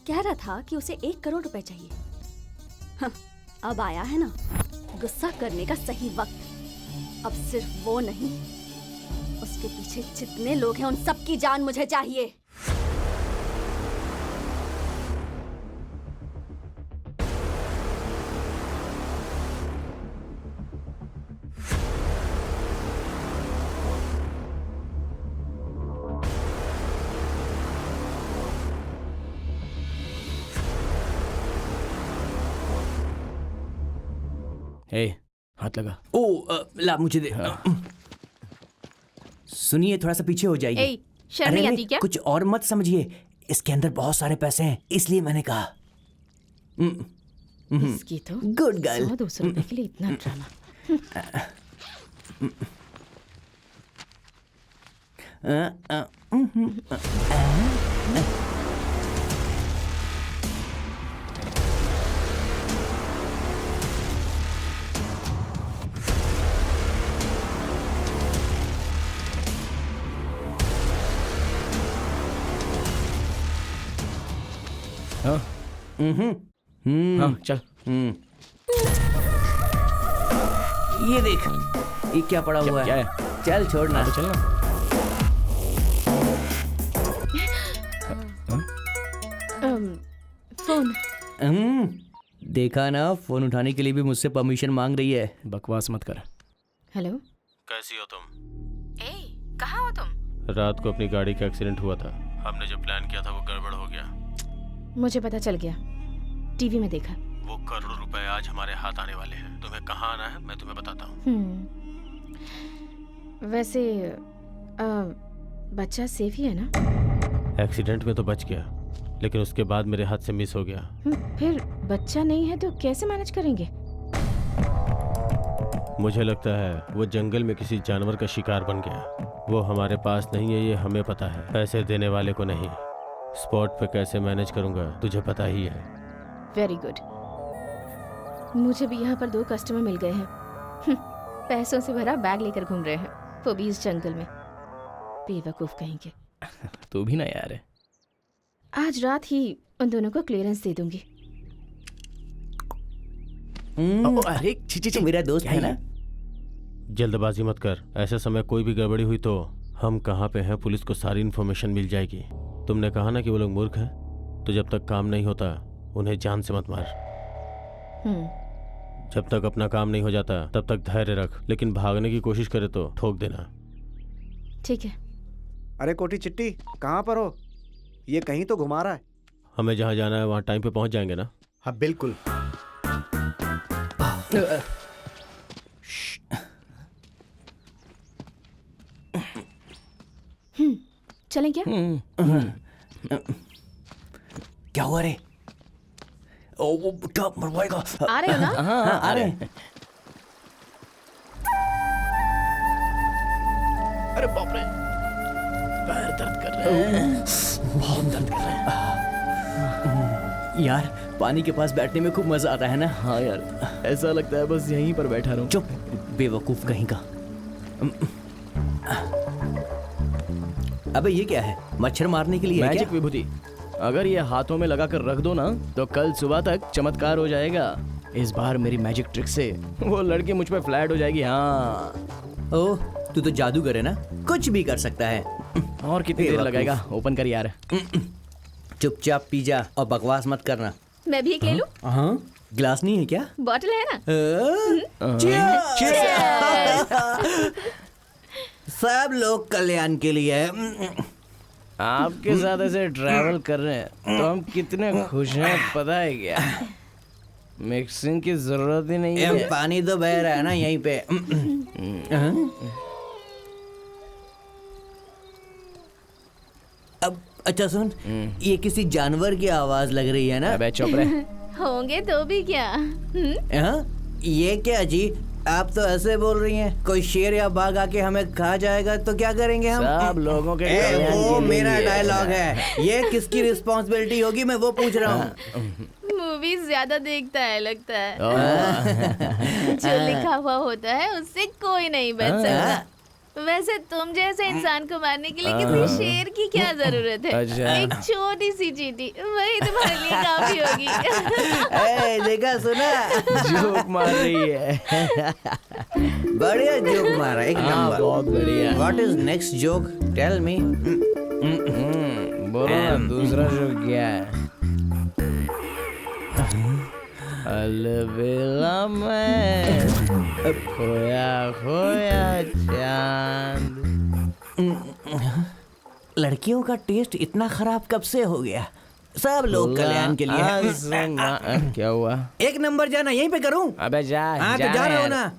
[SPEAKER 2] कह रहा था कि उसे 1 करोड़ रुपए चाहिए। हाँ, अब आया है ना गुस्सा करने का सही वक्त। अब सिर्फ वो नहीं, उसके पीछे जितने लोग हैं उन सबकी जान मुझे चाहिए।
[SPEAKER 6] ए, हाथ लगा।
[SPEAKER 3] ला मुझे दे। सुनिए थोड़ा सा पीछे हो जाइए।
[SPEAKER 4] ए, शर्म नहीं आती क्या?
[SPEAKER 3] कुछ और मत समझिए, इसके अंदर बहुत सारे पैसे हैं इसलिए मैंने कहा।
[SPEAKER 4] इसकी तो
[SPEAKER 3] गुड गर्ल।
[SPEAKER 4] 100-200 रुपए के लिए इतना ड्रामा।
[SPEAKER 6] हाँ हाँ चल।
[SPEAKER 3] ये देख, ये क्या पड़ा हुआ
[SPEAKER 6] क्या
[SPEAKER 3] है?
[SPEAKER 6] है?
[SPEAKER 3] चल छोड़ना।
[SPEAKER 6] तो चलना।
[SPEAKER 4] फोन।
[SPEAKER 3] देखा ना, फोन उठाने के लिए भी मुझसे परमिशन मांग रही है।
[SPEAKER 6] बकवास मत कर।
[SPEAKER 4] हेलो।
[SPEAKER 1] कैसी हो तुम?
[SPEAKER 4] ए, कहाँ हो तुम?
[SPEAKER 1] रात को अपनी गाड़ी का एक्सीडेंट हुआ था। हमने जो प्लान किया था वो गड़बड़ हो गया।
[SPEAKER 4] मुझे पता चल गया, टीवी में देखा।
[SPEAKER 1] वो करोड़ रुपए आज हमारे हाथ आने वाले हैं। तुम्हें कहाँ आना है मैं तुम्हें बताता हूँ।
[SPEAKER 4] वैसे बच्चा सेफ ही है ना?
[SPEAKER 1] एक्सीडेंट में तो बच गया, लेकिन उसके बाद मेरे हाथ से मिस हो गया।
[SPEAKER 4] फिर बच्चा नहीं है तो कैसे मैनेज करेंगे?
[SPEAKER 1] मुझे लगता है वो जंगल में किसी जानवर का शिकार बन गया। वो हमारे पास नहीं है ये हमें पता है, पैसे देने वाले को नहीं। स्पॉट पे कैसे मैनेज करूंगा तुझे पता ही है।
[SPEAKER 4] Very good. मुझे भी यहाँ पर 2 कस्टमर मिल गए हैं। पैसों से भरा बैग लेकर घूम रहे हैं, वो भी इस जंगल में। बेवकूफ कहेंगे।
[SPEAKER 6] तू भी ना यार है।
[SPEAKER 4] आज रात ही उन दोनों को क्लियरेंस दे दूंगी।
[SPEAKER 3] अरे ची मेरा दोस्त है ना।
[SPEAKER 1] जल्दबाजी मत कर। ऐसे समय कोई भी गड़बड़ी हुई तो हम कहाँ पे हैं पुलिस को सारी इन्फॉर्मेशन मिल जाएगी। तुमने कहा ना कि वो लोग मूर्ख हैं, तो जब तक काम नहीं होता उन्हें जान से मत मार। जब तक अपना काम नहीं हो जाता तब तक धैर्य रख, लेकिन भागने की कोशिश करे तो ठोक देना।
[SPEAKER 4] ठीक है।
[SPEAKER 9] अरे कोठी चिट्टी, कहाँ पर हो? ये कहीं तो घुमा रहा है।
[SPEAKER 1] हमें जहाँ जाना है वहाँ टाइम पे पहुँच जाएंगे ना?
[SPEAKER 7] हाँ बिल्कुल।
[SPEAKER 4] चलें क्या?
[SPEAKER 3] क्या हुआ रे? ओ वो बुढ़ा मरवाएगा।
[SPEAKER 4] आ रहे हो ना?
[SPEAKER 3] हाँ आ रहे हैं।
[SPEAKER 6] अरे बाप रे, पैर दर्द कर रहे हैं, बहुत दर्द कर रहे हैं।
[SPEAKER 3] यार पानी के पास बैठने में खूब मजा आता है ना।
[SPEAKER 6] हाँ यार, ऐसा लगता है बस यहीं पर बैठा रहूं।
[SPEAKER 3] चुप बेवकूफ कहीं का। अबे ये क्या है? मच्छर मारने के लिए है
[SPEAKER 6] मैजिक
[SPEAKER 3] क्या?
[SPEAKER 6] विभूति। अगर ये हाथों में लगाकर रख दो ना तो कल सुबह तक चमत्कार हो जाएगा। इस बार मेरी मैजिक ट्रिक से वो लड़की मुझ पे फ्लैट हो जाएगी। हाँ।
[SPEAKER 3] ओह तू तो जादूगर है ना, कुछ भी कर सकता है।
[SPEAKER 6] और कितनी देर लगाएगा? ओपन कर यार।
[SPEAKER 3] चुपचाप पी जा और बकवास मत करना।
[SPEAKER 4] मैं भी एक ले लूं?
[SPEAKER 3] हाँ, ग्लास नहीं है क्या?
[SPEAKER 4] बॉटल है ना?
[SPEAKER 3] सब लोग कल्याण के लिए है।
[SPEAKER 6] आपके साथ ऐसे ट्रैवल कर रहे हैं तो हम कितने खुश हैं पता है क्या? मिक्सिंग की जरूरत ही नहीं है।
[SPEAKER 3] पानी तो बह रहा है ना यहीं पे। अब अच्छा सुन, ये किसी जानवर की आवाज लग रही है ना?
[SPEAKER 6] अबे चुप रहे।
[SPEAKER 4] होंगे तो भी क्या?
[SPEAKER 3] ये क्या जी, आप तो ऐसे बोल रही हैं कोई शेर या बाघ आके हमें खा जाएगा तो क्या करेंगे हम?
[SPEAKER 6] सब लोगों के
[SPEAKER 3] वो मेरा डायलॉग है, ये किसकी रिस्पॉन्सिबिलिटी होगी मैं वो पूछ रहा हूँ।
[SPEAKER 4] मूवीज ज्यादा देखता है लगता है। जो लिखा हुआ होता है उससे कोई नहीं बच सकता। वैसे तुम जैसे इंसान को मारने के लिए किसी शेर की क्या जरूरत है? एक छोटी सी चींटी वही तुम्हारे लिए काफी होगी।
[SPEAKER 3] देखा सुना,
[SPEAKER 6] जोक मार रही है।
[SPEAKER 3] बढ़िया जोक मारा, एक नंबर।
[SPEAKER 6] बहुत बढ़िया।
[SPEAKER 3] What is next joke? Tell me.
[SPEAKER 6] बोलो ना दूसरा जोक क्या है? अलबेला में खोया खोया चांद।
[SPEAKER 3] लड़कियों का टेस्ट इतना खराब कब से हो गया? सब लोग कल्याण के लिए हैं।
[SPEAKER 6] क्या हुआ?
[SPEAKER 3] एक नंबर जाना, यहीं पे करूं?
[SPEAKER 6] अबे जा।
[SPEAKER 3] हाँ तो जा रहा हूं ना।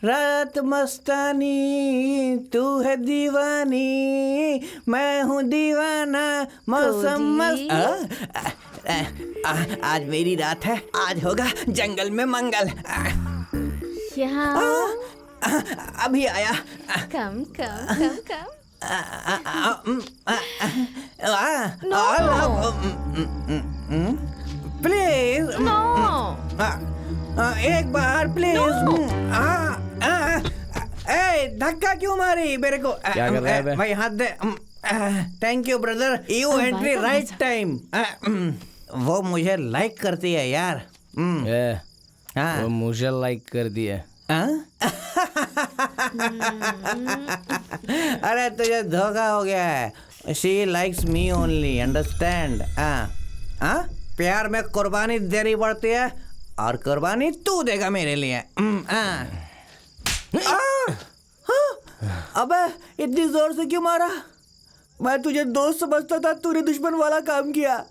[SPEAKER 3] रात मस्तानी तू है दीवानी, मैं हूँ दीवाना, मौसम मस्त। आज मेरी रात है, आज होगा जंगल में मंगल। अभी आया।
[SPEAKER 4] कम कम कम कम।
[SPEAKER 3] प्लीज एक बार प्लीज। धक्का क्यों मारी मेरे को?
[SPEAKER 6] क्या कर रहा है बे?
[SPEAKER 3] भाई हाथ दे। Thank you brother, you entry right time. वो मुझे लाइक करती है यार।
[SPEAKER 6] वो मुझे लाइक कर दिया।
[SPEAKER 3] अरे तुझे धोखा हो गया है। She likes me only, understand? प्यार में कुर्बानी देनी पड़ती है और कुर्बानी तू देगा मेरे लिए। अबे इतनी जोर से क्यों मारा? मैं तुझे दोस्त समझता था, तूने दुश्मन वाला काम किया।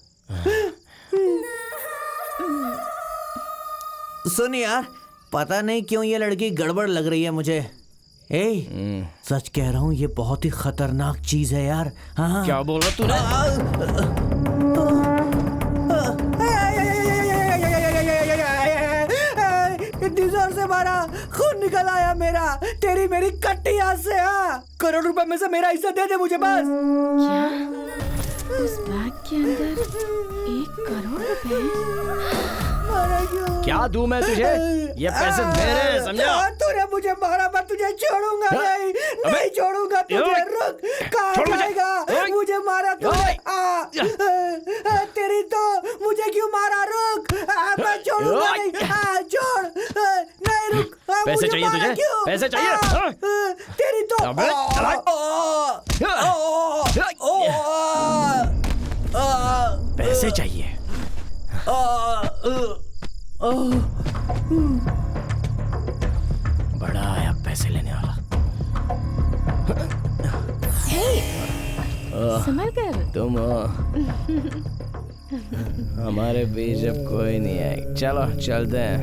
[SPEAKER 3] सुन यार, पता नहीं क्यों ये लड़की गड़बड़ लग रही है मुझे। सच कह रहा हूँ, ये बहुत ही खतरनाक चीज है यार। हाँ।
[SPEAKER 6] क्या बोला तूने?
[SPEAKER 3] इतनी जोर से मारा, खून निकल आया मेरा। तेरी मेरी कट्टी हाथ से। करोड़ रुपए में से मेरा हिस्सा दे दे मुझे बस।
[SPEAKER 4] क्या? उस बैग के अंदर 1 करोड़ रुपए?
[SPEAKER 6] क्या दूं मैं तुझे? ये पैसे मेरे हैं, समझा?
[SPEAKER 3] तूने मुझे मारा, मैं तुझे छोड़ूंगा नहीं, नहीं छोड़ूंगा तुझे। रुक, कहाँ जाएगा? मुझे मारा तूने। तेरी तो मुझे क्यों मारा? रुक, मैं छोड़ूंगा नहीं। छोड़ नहीं, रुक।
[SPEAKER 6] पैसे चाहिए तुझे? पैसे चाहिए?
[SPEAKER 3] तेरी तो
[SPEAKER 6] पैसे चाहिए? बड़ा आया पैसे लेने वाला।
[SPEAKER 4] संभल कर।
[SPEAKER 6] तुम हमारे बीच अब कोई नहीं है। चलो चलते हैं।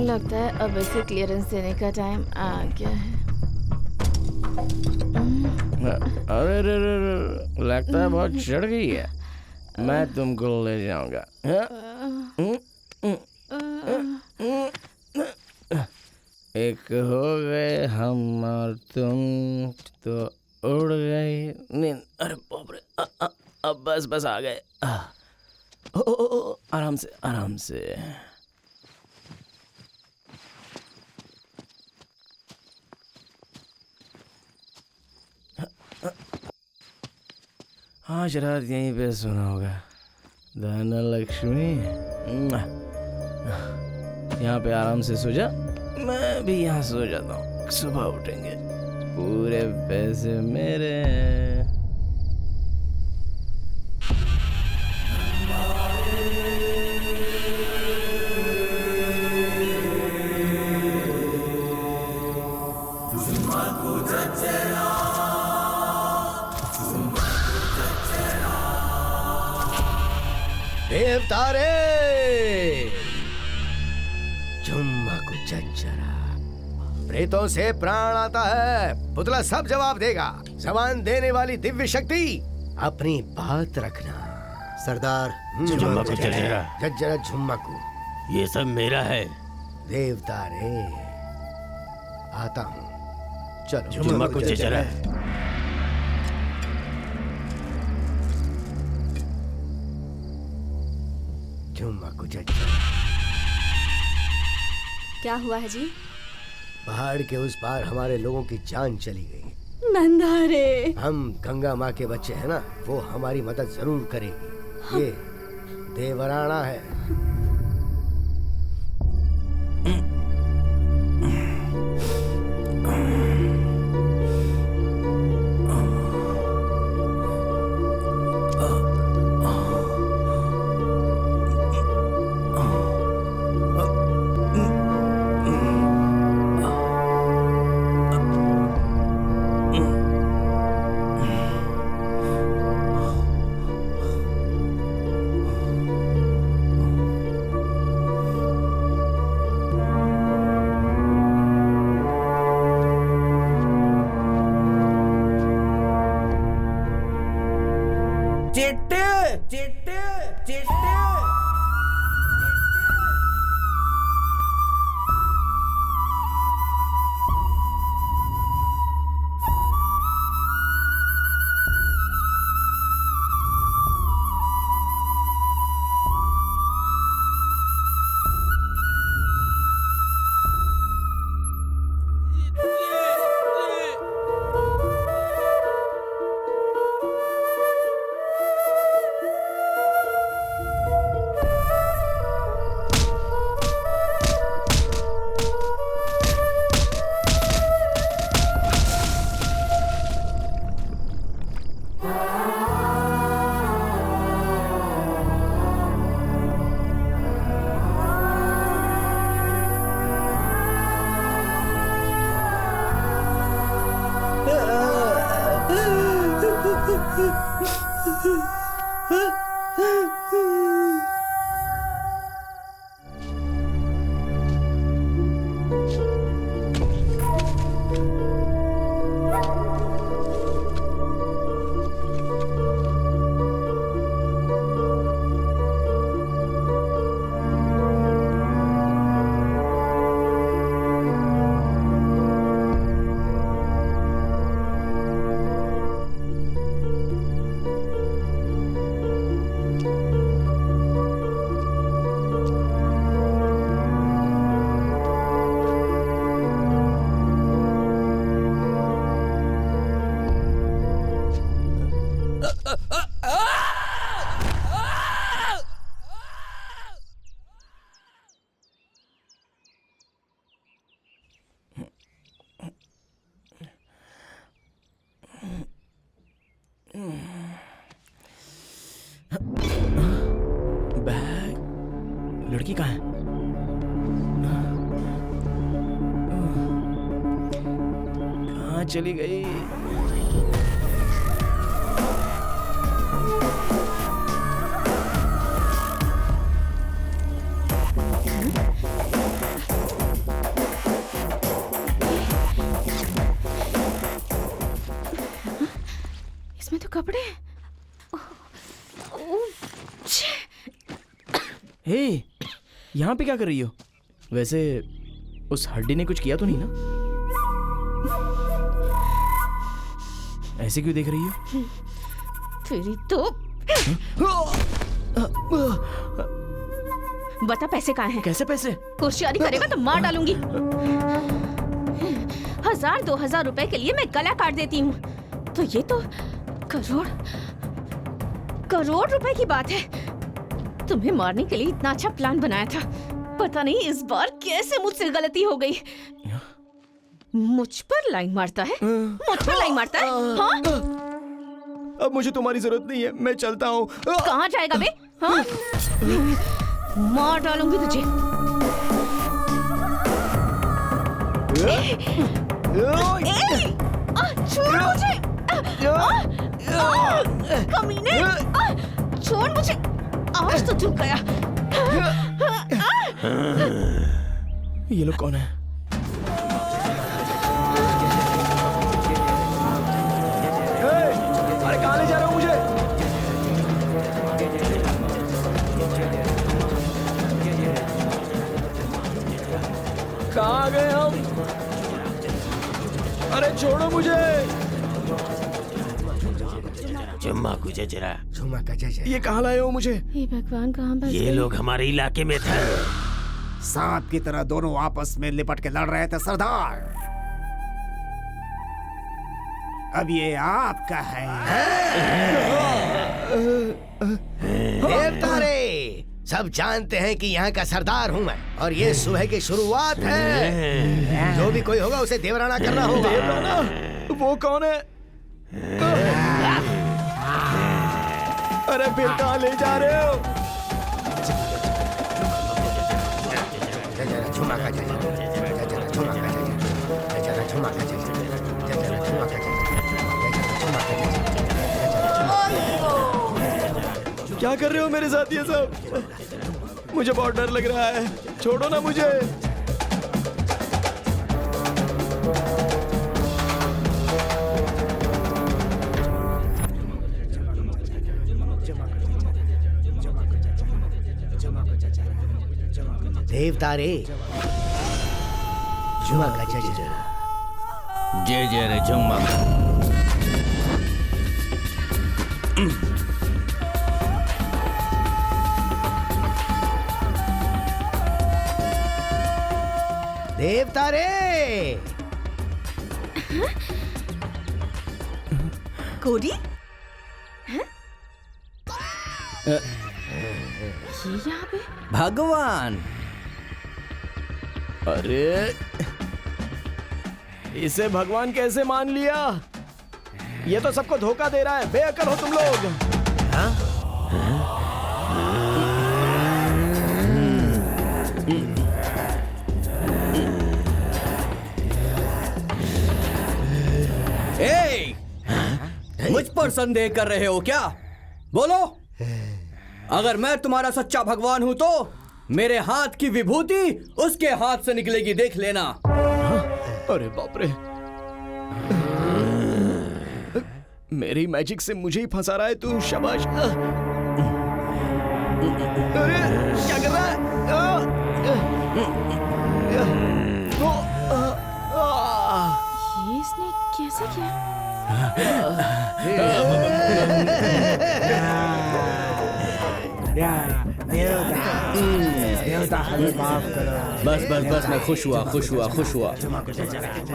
[SPEAKER 4] लगता है अब इसे क्लियरेंस देने का टाइम आ गया है।
[SPEAKER 6] अरे लगता है बहुत चढ़ गई है। मैं तुमको ले जाऊंगा। एक हो गए हम और तुम तो उड़ गई नींद। अरे बाप रे, अब बस आ गए। आराम से आराम से। आज रात यहीं पे सोना होगा। धनलक्ष्मी, यहाँ पे आराम से सो जा। मैं भी यहाँ सो जाता हूँ, सुबह उठेंगे। पूरे पैसे मेरे हैं।
[SPEAKER 5] देवतारे झुम्मकु चंचरा, प्रेतों से प्राण आता है, पुतला सब जवाब देगा। जबान देने वाली दिव्य शक्ति, अपनी बात रखना।
[SPEAKER 7] सरदार
[SPEAKER 1] झुम्मकु चचेरा,
[SPEAKER 5] जज्जरा झुम्मकु,
[SPEAKER 1] ये सब मेरा है।
[SPEAKER 5] देवतारे आता हूँ, चलो।
[SPEAKER 1] झुम्मकु चचेरा,
[SPEAKER 5] झुम्मकु चचेरा।
[SPEAKER 2] क्या हुआ है जी?
[SPEAKER 5] पहाड़ के उस पार हमारे लोगों की जान चली गई।
[SPEAKER 2] नंदारे,
[SPEAKER 5] हम गंगा माँ के बच्चे हैं ना, वो हमारी मदद जरूर करेगी। ये देवराना है।
[SPEAKER 6] बैग, लड़की कहाँ है? कहाँ चली गई?
[SPEAKER 4] इसमें तो कपड़े हैं।
[SPEAKER 6] हे, यहाँ पे क्या कर रही हो? वैसे उस हड्डी ने कुछ किया तो नहीं ना? ऐसे क्यों देख रही हो?
[SPEAKER 4] तेरी तो बता, पैसे कहाँ हैं?
[SPEAKER 6] कैसे पैसे?
[SPEAKER 4] होशियारी करेगा तो मार डालूंगी। 1000-2000 रुपए के लिए मैं गला काट देती हूँ, तो ये तो करोड़ रुपए की बात है। तुम्हें मारने के लिए इतना अच्छा प्लान बनाया था, पता नहीं इस बार कैसे मुझसे गलती हो गई।
[SPEAKER 11] मुझ पर लाइन मारता है, मुझ पर लाइन मारता है। हाँ?
[SPEAKER 6] अब मुझे तुम्हारी जरूरत नहीं है, मैं चलता हूँ।
[SPEAKER 11] कहाँ जाएगा बे? हाँ? मार डालूंगी तुझे। छोड़ मुझे। कमीने, छोड़ मुझे। आज तो झुक गया।
[SPEAKER 6] ये लोग कौन है? अरे कहाँ ले जा रहे हो मुझे? कहाँ आ गए हम? अरे छोड़ो मुझे।
[SPEAKER 1] जुम्मा को जजरा,
[SPEAKER 5] झुमा का जजरा।
[SPEAKER 6] ये कहाँ लाए हो मुझे?
[SPEAKER 4] हे भगवान, कहाँ बच
[SPEAKER 1] ये
[SPEAKER 4] गए?
[SPEAKER 1] लोग हमारे इलाके में थे।
[SPEAKER 9] सांप की तरह दोनों आपस में लिपट के लड़ रहे थे सरदार। अब ये आपका है।
[SPEAKER 5] देवतारे, सब जानते हैं कि यहाँ का सरदार हूँ मैं, और ये सुबह की शुरुआत है। जो भी कोई होगा उसे देवराना करना होगा।
[SPEAKER 6] देवराना? वो कौन है? अरे फिर कहाँ ले जा रहे हो?
[SPEAKER 5] झुमा का जजरा, झुमा का जजरा, झुमा का जजरा, झुमा का जजरा।
[SPEAKER 6] क्या कर रहे हो मेरे साथ ये सब? मुझे बहुत डर लग रहा है, छोड़ो ना मुझे।
[SPEAKER 5] देवतारे, झुमा का जजरा।
[SPEAKER 6] जय जय रे झुम्मा।
[SPEAKER 5] देवतारे,
[SPEAKER 11] कोडी?
[SPEAKER 4] ये यहाँ पे?
[SPEAKER 3] भगवान,
[SPEAKER 6] अरे इसे भगवान कैसे मान लिया? ये तो सबको धोखा दे रहा है। बेअक्ल हो तुम लोग।
[SPEAKER 3] ए, मुझ पर संदेह कर रहे हो क्या? बोलो। अगर मैं तुम्हारा सच्चा भगवान हूं तो मेरे हाथ की विभूति उसके हाथ से निकलेगी, देख लेना।
[SPEAKER 6] अरे बाप रे, मेरी मैजिक से मुझे ही फंसा रहा है तू। शाबाश। अरे क्या कर रहा है?
[SPEAKER 4] ये इसने कैसे किया?
[SPEAKER 3] बस बस बस, मैं खुश हुआ, खुश हुआ, खुश हुआ।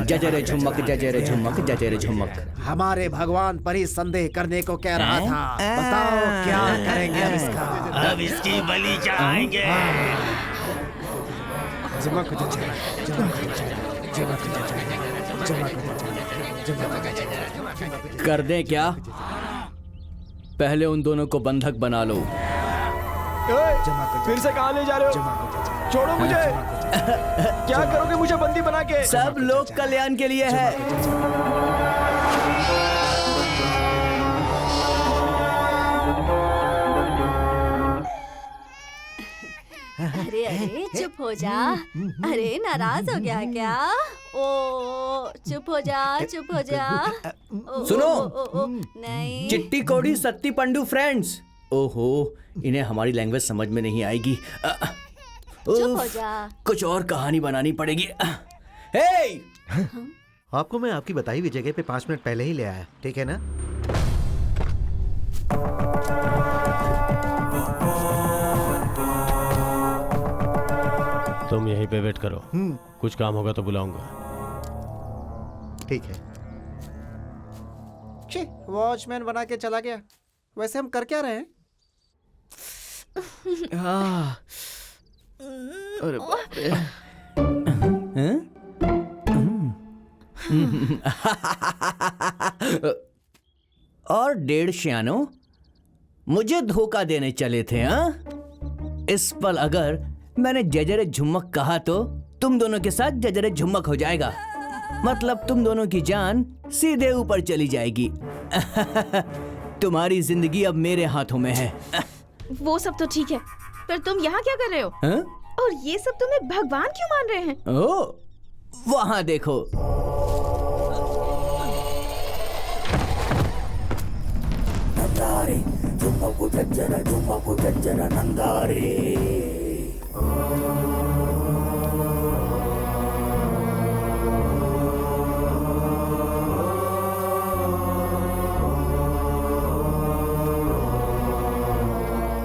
[SPEAKER 3] जजरे झुमक, जजरे झुमक, जजरे झुमक।
[SPEAKER 9] हमारे भगवान पर ही संदेह करने को कह रहा था। बताओ क्या करेंगे अब इसका?
[SPEAKER 1] अब इसकी बलि चढ़ाएंगे।
[SPEAKER 3] कर दें क्या? पहले उन दोनों को बंधक बना लो।
[SPEAKER 6] फिर से कहाँ ले जा रहे हो? छोड़ो मुझे। क्या करोगे मुझे बंदी बना के?
[SPEAKER 3] सब लोग कल्याण के लिए है।
[SPEAKER 2] अरे अरे चुप हो जा। अरे नाराज हो गया क्या? ओ चुप हो जा, चुप हो जा।
[SPEAKER 3] सुनो।
[SPEAKER 2] नहीं।
[SPEAKER 3] चिट्टी कोड़ी सत्ती पंडू फ्रेंड्स। ओहो, इन्हें हमारी लैंग्वेज समझ में नहीं आएगी।
[SPEAKER 2] चुप हो जा।
[SPEAKER 3] कुछ और कहानी बनानी पड़ेगी। हे!
[SPEAKER 7] आपको मैं आपकी बताई हुई जगह पे 5 मिनट पहले ही ले आया, ठीक है ना?
[SPEAKER 1] तुम यहीं पे वेट करो। कुछ काम होगा तो बुलाऊंगा।
[SPEAKER 7] ठीक है।
[SPEAKER 9] वॉचमैन बना के चला गया। वैसे हम कर क्या रहे हैं?
[SPEAKER 6] अरे बाप रे।
[SPEAKER 3] और 1.5 श्यानो मुझे धोखा देने चले थे, हाँ? इस पल अगर मैंने जजरे झुमक कहा तो तुम दोनों के साथ जजरे झुमक हो जाएगा। मतलब तुम दोनों की जान सीधे ऊपर चली जाएगी। तुम्हारी जिंदगी अब मेरे हाथों में है।
[SPEAKER 11] वो सब तो ठीक है, पर तुम यहाँ क्या कर रहे हो?
[SPEAKER 3] हाँ?
[SPEAKER 11] और ये सब तुम्हें भगवान क्यों मान रहे हैं?
[SPEAKER 3] ओ, वहाँ देखो।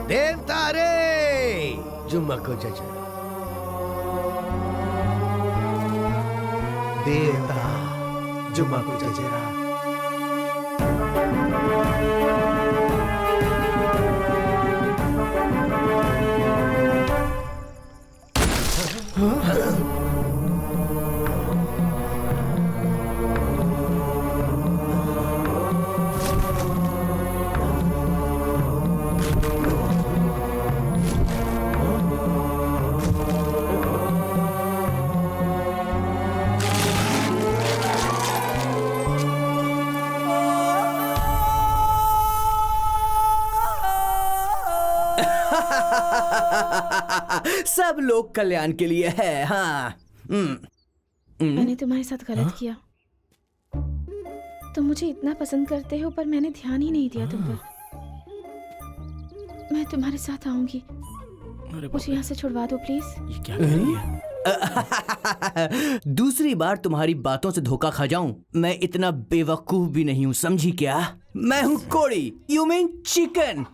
[SPEAKER 5] देवता रे जुम्मको जजरा,
[SPEAKER 7] देवता जुम्मको जजरा।
[SPEAKER 3] सब लोग कल्याण के लिए है। हाँ।
[SPEAKER 11] मैंने तुम्हारे साथ गलत किया। तुम मुझे इतना पसंद करते हो पर मैंने ध्यान ही नहीं दिया तुम पर। मैं तुम्हारे साथ आऊंगी, मुझे यहाँ से छुड़वा दो प्लीज।
[SPEAKER 3] ये क्या कर रही है? दूसरी बार तुम्हारी बातों से धोखा खा जाऊं, मैं इतना बेवकूफ भी नहीं हूँ, समझी क्या? मैं हूँ कोड़ी, यू मीन चिकन।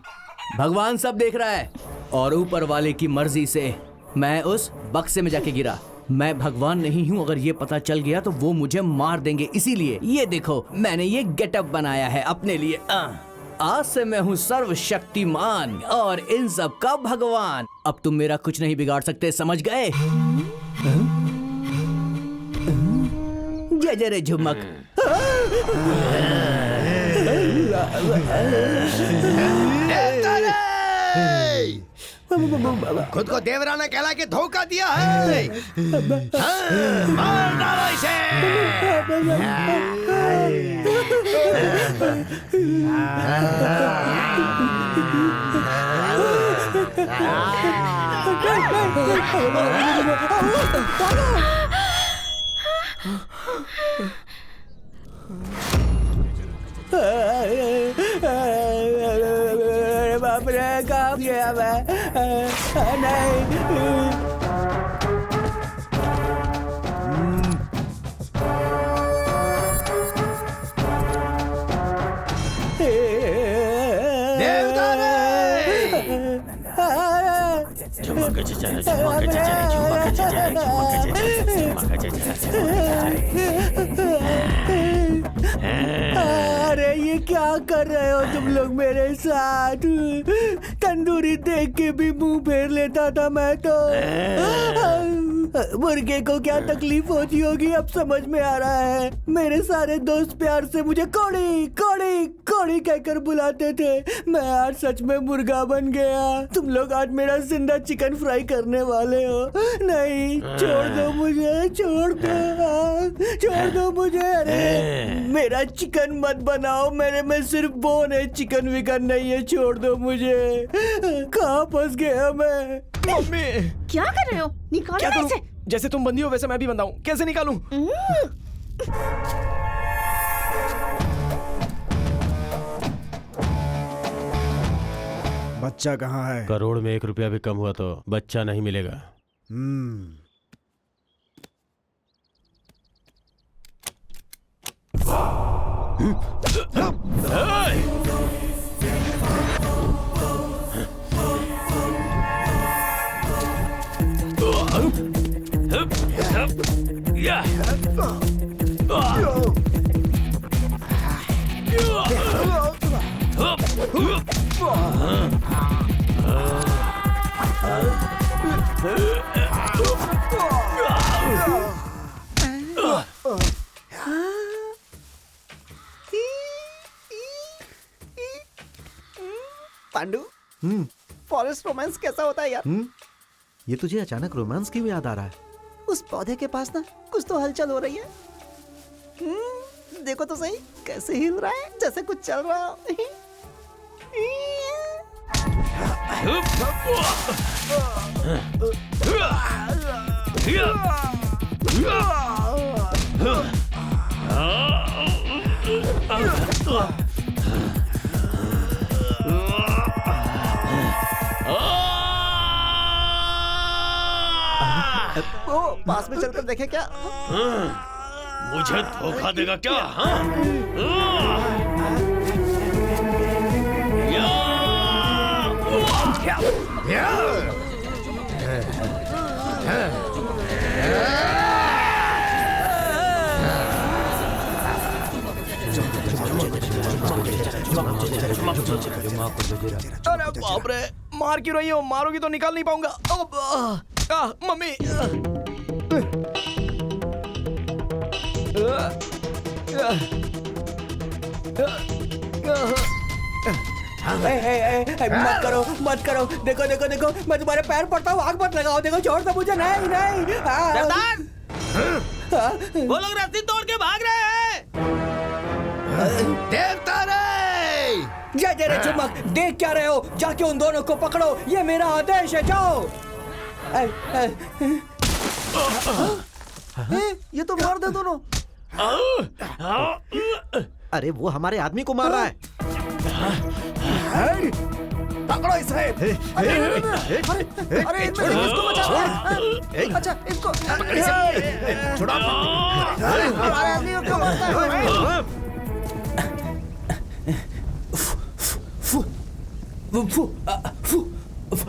[SPEAKER 3] भगवान सब देख रहा है और ऊपर वाले की मर्जी से मैं उस बक्से में जाके गिरा। मैं भगवान नहीं हूँ, अगर ये पता चल गया तो वो मुझे मार देंगे। इसीलिए ये देखो, मैंने ये गेटअप बनाया है अपने लिए। आज से मैं हूँ सर्वशक्तिमान और इन सब का भगवान। अब तुम मेरा कुछ नहीं बिगाड़ सकते, समझ गए? जय जय झुमक।
[SPEAKER 5] खुद को देवराना कहला के धोखा दिया है। मार डालो इसे।
[SPEAKER 3] बाप रे, कहाँ गया मैं? नहीं। अरे ये क्या कर रहे हो तुम लोग मेरे साथ? तंदूरी देख के भी मुंह फेर लेता था मैं तो। मुर्गे को क्या तकलीफ होती होगी अब समझ में आ रहा है। मेरे सारे दोस्त प्यार से मुझे कोड़ी कोड़ी कोड़ी कहकर बुलाते थे। मैं आज सच में मुर्गा बन गया। तुम लोग आज मेरा जिंदा चिकन फ्राई करने वाले हो। नहीं, छोड़ दो मुझे, छोड़ दो मुझे। अरे मेरा चिकन मत बनाओ, मेरे में सिर्फ बोन है, चिकन विकन नहीं है। छोड़ दो मुझे। कहाँ फंस गया मैं?
[SPEAKER 12] मम्मी
[SPEAKER 11] क्या कर रहे हो? निकालो ना इसे।
[SPEAKER 12] जैसे तुम बंदी हो वैसे मैं भी बंधा हूँ, कैसे निकालूं?
[SPEAKER 9] बच्चा कहाँ है?
[SPEAKER 1] करोड़ में 1 रुपया भी कम हुआ तो बच्चा नहीं मिलेगा।
[SPEAKER 5] पांडु, फॉरेस्ट रोमांस कैसा होता है यार?
[SPEAKER 7] ये तुझे अचानक रोमांस क्यों याद आ रहा है?
[SPEAKER 5] उस पौधे के पास ना कुछ तो हलचल हो रही है। देखो तो सही कैसे हिल रहा है, जैसे कुछ चल रहा हो। ओ, पास में चलकर देखे क्या?
[SPEAKER 1] मुझे धोखा देगा क्या?
[SPEAKER 12] अरे बाप रे, मार क्यों रही हो? मारोगी तो निकाल नहीं पाऊंगा। मम्मी।
[SPEAKER 3] मत करो मत करो, देखो देखो देखो, मैं तुम्हारे पैर पड़ता हूँ, आग मत लगाओ, देखो छोड़ दो मुझे। नहीं नहीं
[SPEAKER 6] वो लोग रस्सी तोड़ के भाग रहे हैं।
[SPEAKER 5] देवता रे!
[SPEAKER 3] जय जय रे चुम्बक, देख क्या रहे हो? जाके उन दोनों को पकड़ो, ये मेरा आदेश है, जाओ।
[SPEAKER 5] ये तो मार दे दोनों।
[SPEAKER 7] अरे वो हमारे आदमी को मार रहा है।
[SPEAKER 9] पकड़ो इसे।
[SPEAKER 5] अरे इसको बचाओ। अच्छा इसको
[SPEAKER 7] छोड़ो।
[SPEAKER 5] हमारे आदमी को मारता है।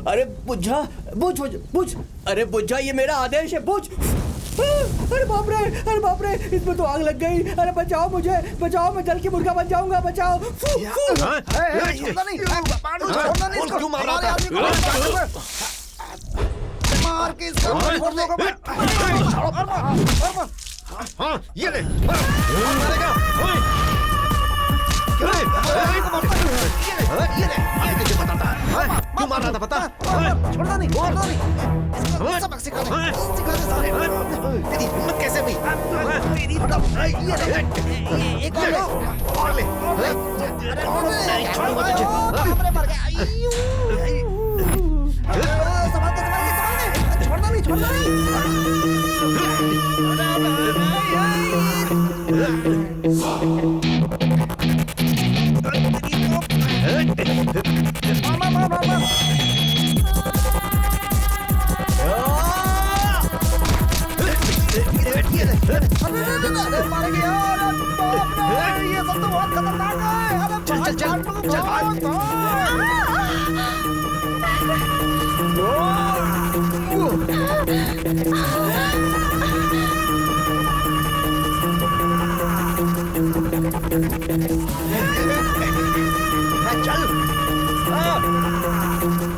[SPEAKER 3] अरे बुझा, बुझ बुझ बुझ, अरे बुझा, ये मेरा आदेश है, बुझ। अरे बाप रे, अरे बाप रे, इसमें तो आग लग गई। अरे बचाओ मुझे, बचाओ, मैं जल की मुर्गा बन जाऊंगा, बचाओ।
[SPEAKER 5] छोड़ना नहीं, छोड़ना नहीं, क्यों मार रहा था? मार के इसको फोड़ दूंगा मैं।
[SPEAKER 7] हाँ, ये ले। मारेगा। ये ले, ये तुझे बताता है। क्यों मार रहा था पता?
[SPEAKER 5] छोड़ना नहीं, छोड़ना नहीं। सबक सिखा दे सारे। तेरी हिम्मत कैसे हुई? तेरी ये ले, एक और ले। नहीं छोड़ूंगा तुझे। हमरे मर गया। संभाल के, छोड़ना नहीं, छोड़ना नहीं। ये सब तो बहुत खतरनाक है। चल चल चल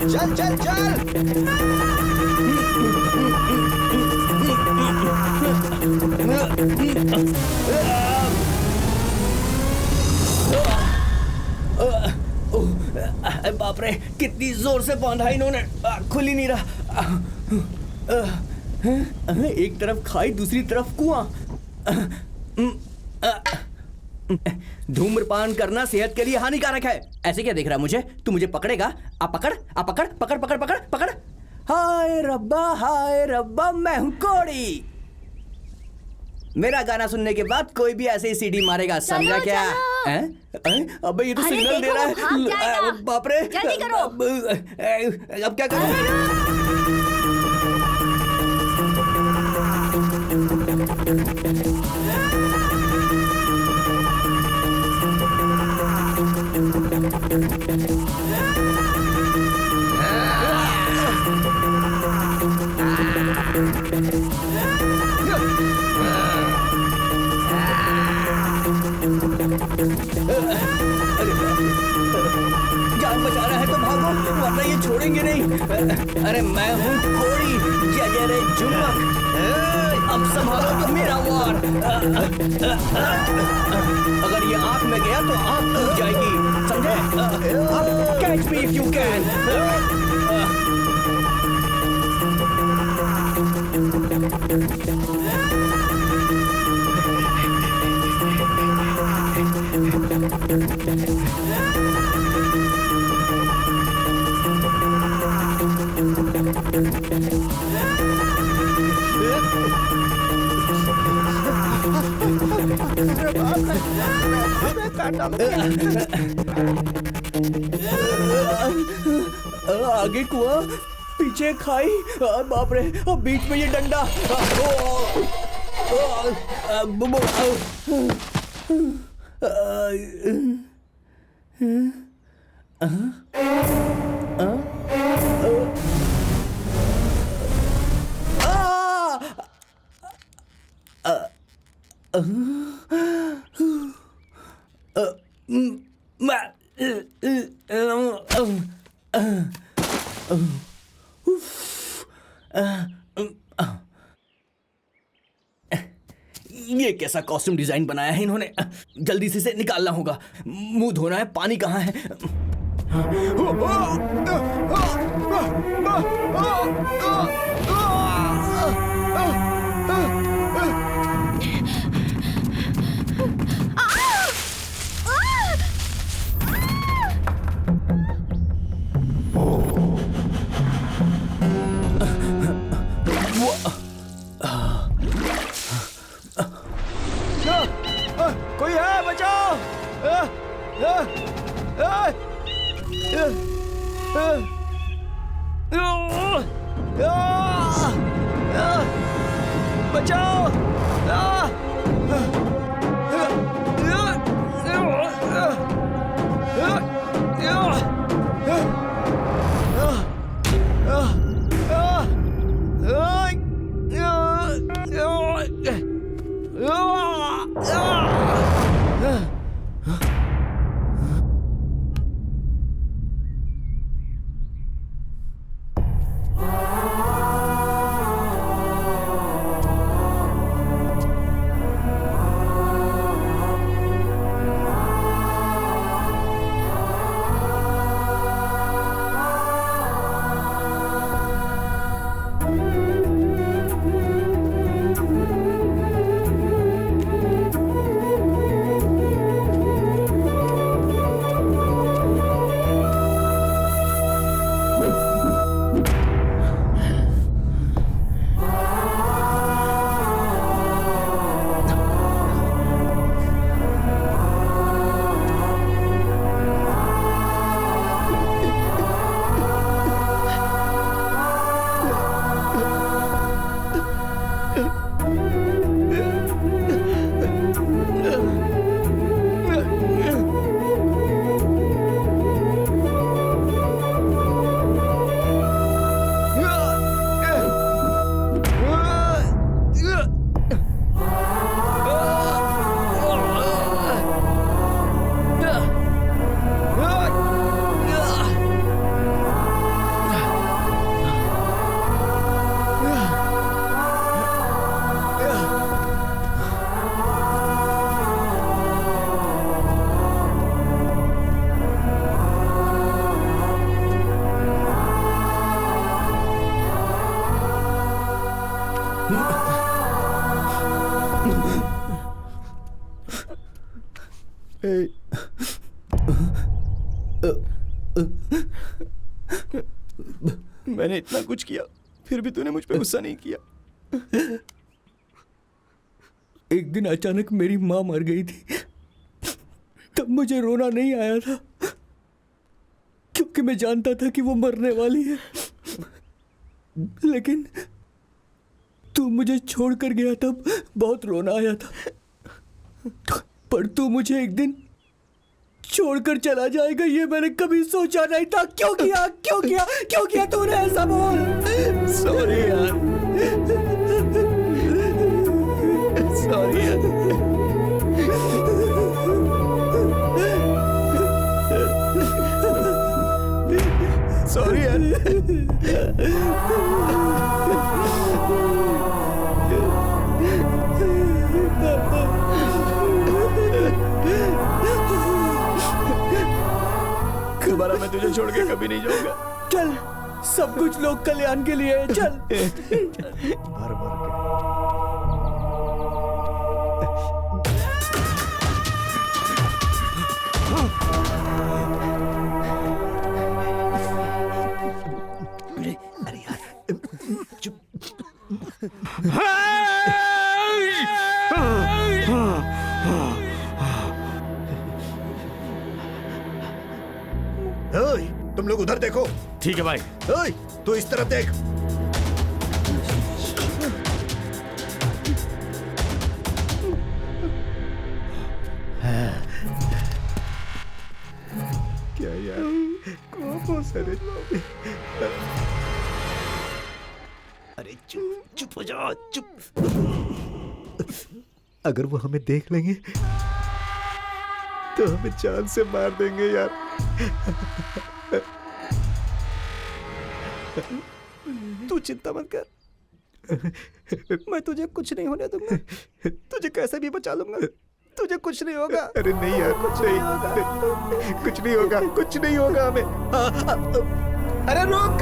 [SPEAKER 5] चल चल चल चल।
[SPEAKER 3] बाप रे, कितनी जोर से बांधा इन्होंने, खुल ही नहीं रहा। एक तरफ खाई, दूसरी तरफ कुआं। धूम्रपान करना सेहत के लिए हानिकारक है। ऐसे क्या देख रहा है मुझे? तू मुझे पकड़ेगा? आप पकड़, आप पकड़, पकड़ पकड़ पकड़ पकड़। हाय रब्बा, मैं हूं कोड़ी। मेरा गाना सुनने के बाद कोई भी ऐसे ही सीडी मारेगा, समझा क्या? अबे ये तो सिग्नल दे रहा है। बाप रे,
[SPEAKER 2] जल्दी करो।
[SPEAKER 3] अब क्या करूं? जान बचाना है तो भागो, वरना ये छोड़ेंगे नहीं। अरे मैं हूँ कोड़ी, जय जय रे जुम्मक। अब संभालो तो मेरा वार। अगर ये आग
[SPEAKER 12] आँख में गया तो आँख टूट जाएगी, समझे? Catch me if you can.
[SPEAKER 3] आगे कुआं, पीछे खाई, बाप रे, बीच में ये डंडा।
[SPEAKER 12] ये कैसा कॉस्ट्यूम डिजाइन बनाया है इन्होंने? जल्दी से इसे निकालना होगा। मुंह धोना है, पानी कहाँ है?
[SPEAKER 3] कोई है? बचाओ! बचाओ!
[SPEAKER 12] मैंने इतना कुछ किया, फिर भी तूने मुझ पे गुस्सा नहीं किया। एक दिन अचानक मेरी माँ मर गई थी, तब मुझे रोना नहीं आया था, क्योंकि मैं जानता था कि वो मरने वाली है। लेकिन तू मुझे छोड़कर गया तब बहुत रोना आया था। पर तू मुझे एक दिन छोड़कर चला जाएगा, ये मैंने कभी सोचा नहीं था। क्यों किया, क्यों किया, क्यों किया तूने ऐसा? बोल। सॉरी यार, सॉरी यार। सॉरी यार। दोबारा मैं तुझे छोड़ के कभी नहीं जाऊंगा। चल, सब कुछ लोक कल्याण के लिए है, चल।
[SPEAKER 7] भर भर के। अरे यार चुप। ओए, तुम लोग उधर देखो।
[SPEAKER 1] ठीक है भाई।
[SPEAKER 7] ओए, तू इस तरफ देख। क्या यार, कौन सा रे? अरे चुप चुप हो जाओ, चुप। अगर वो हमें देख लेंगे तो हमें जान से मार देंगे यार।
[SPEAKER 9] तू चिंता मत कर, मैं तुझे कुछ नहीं होने दूंगा। तुझे कैसे भी बचा लूंगा, तुझे कुछ नहीं होगा।
[SPEAKER 7] अरे नहीं यार, कुछ नहीं, कुछ नहीं होगा, कुछ नहीं होगा हमें। अरे रुक।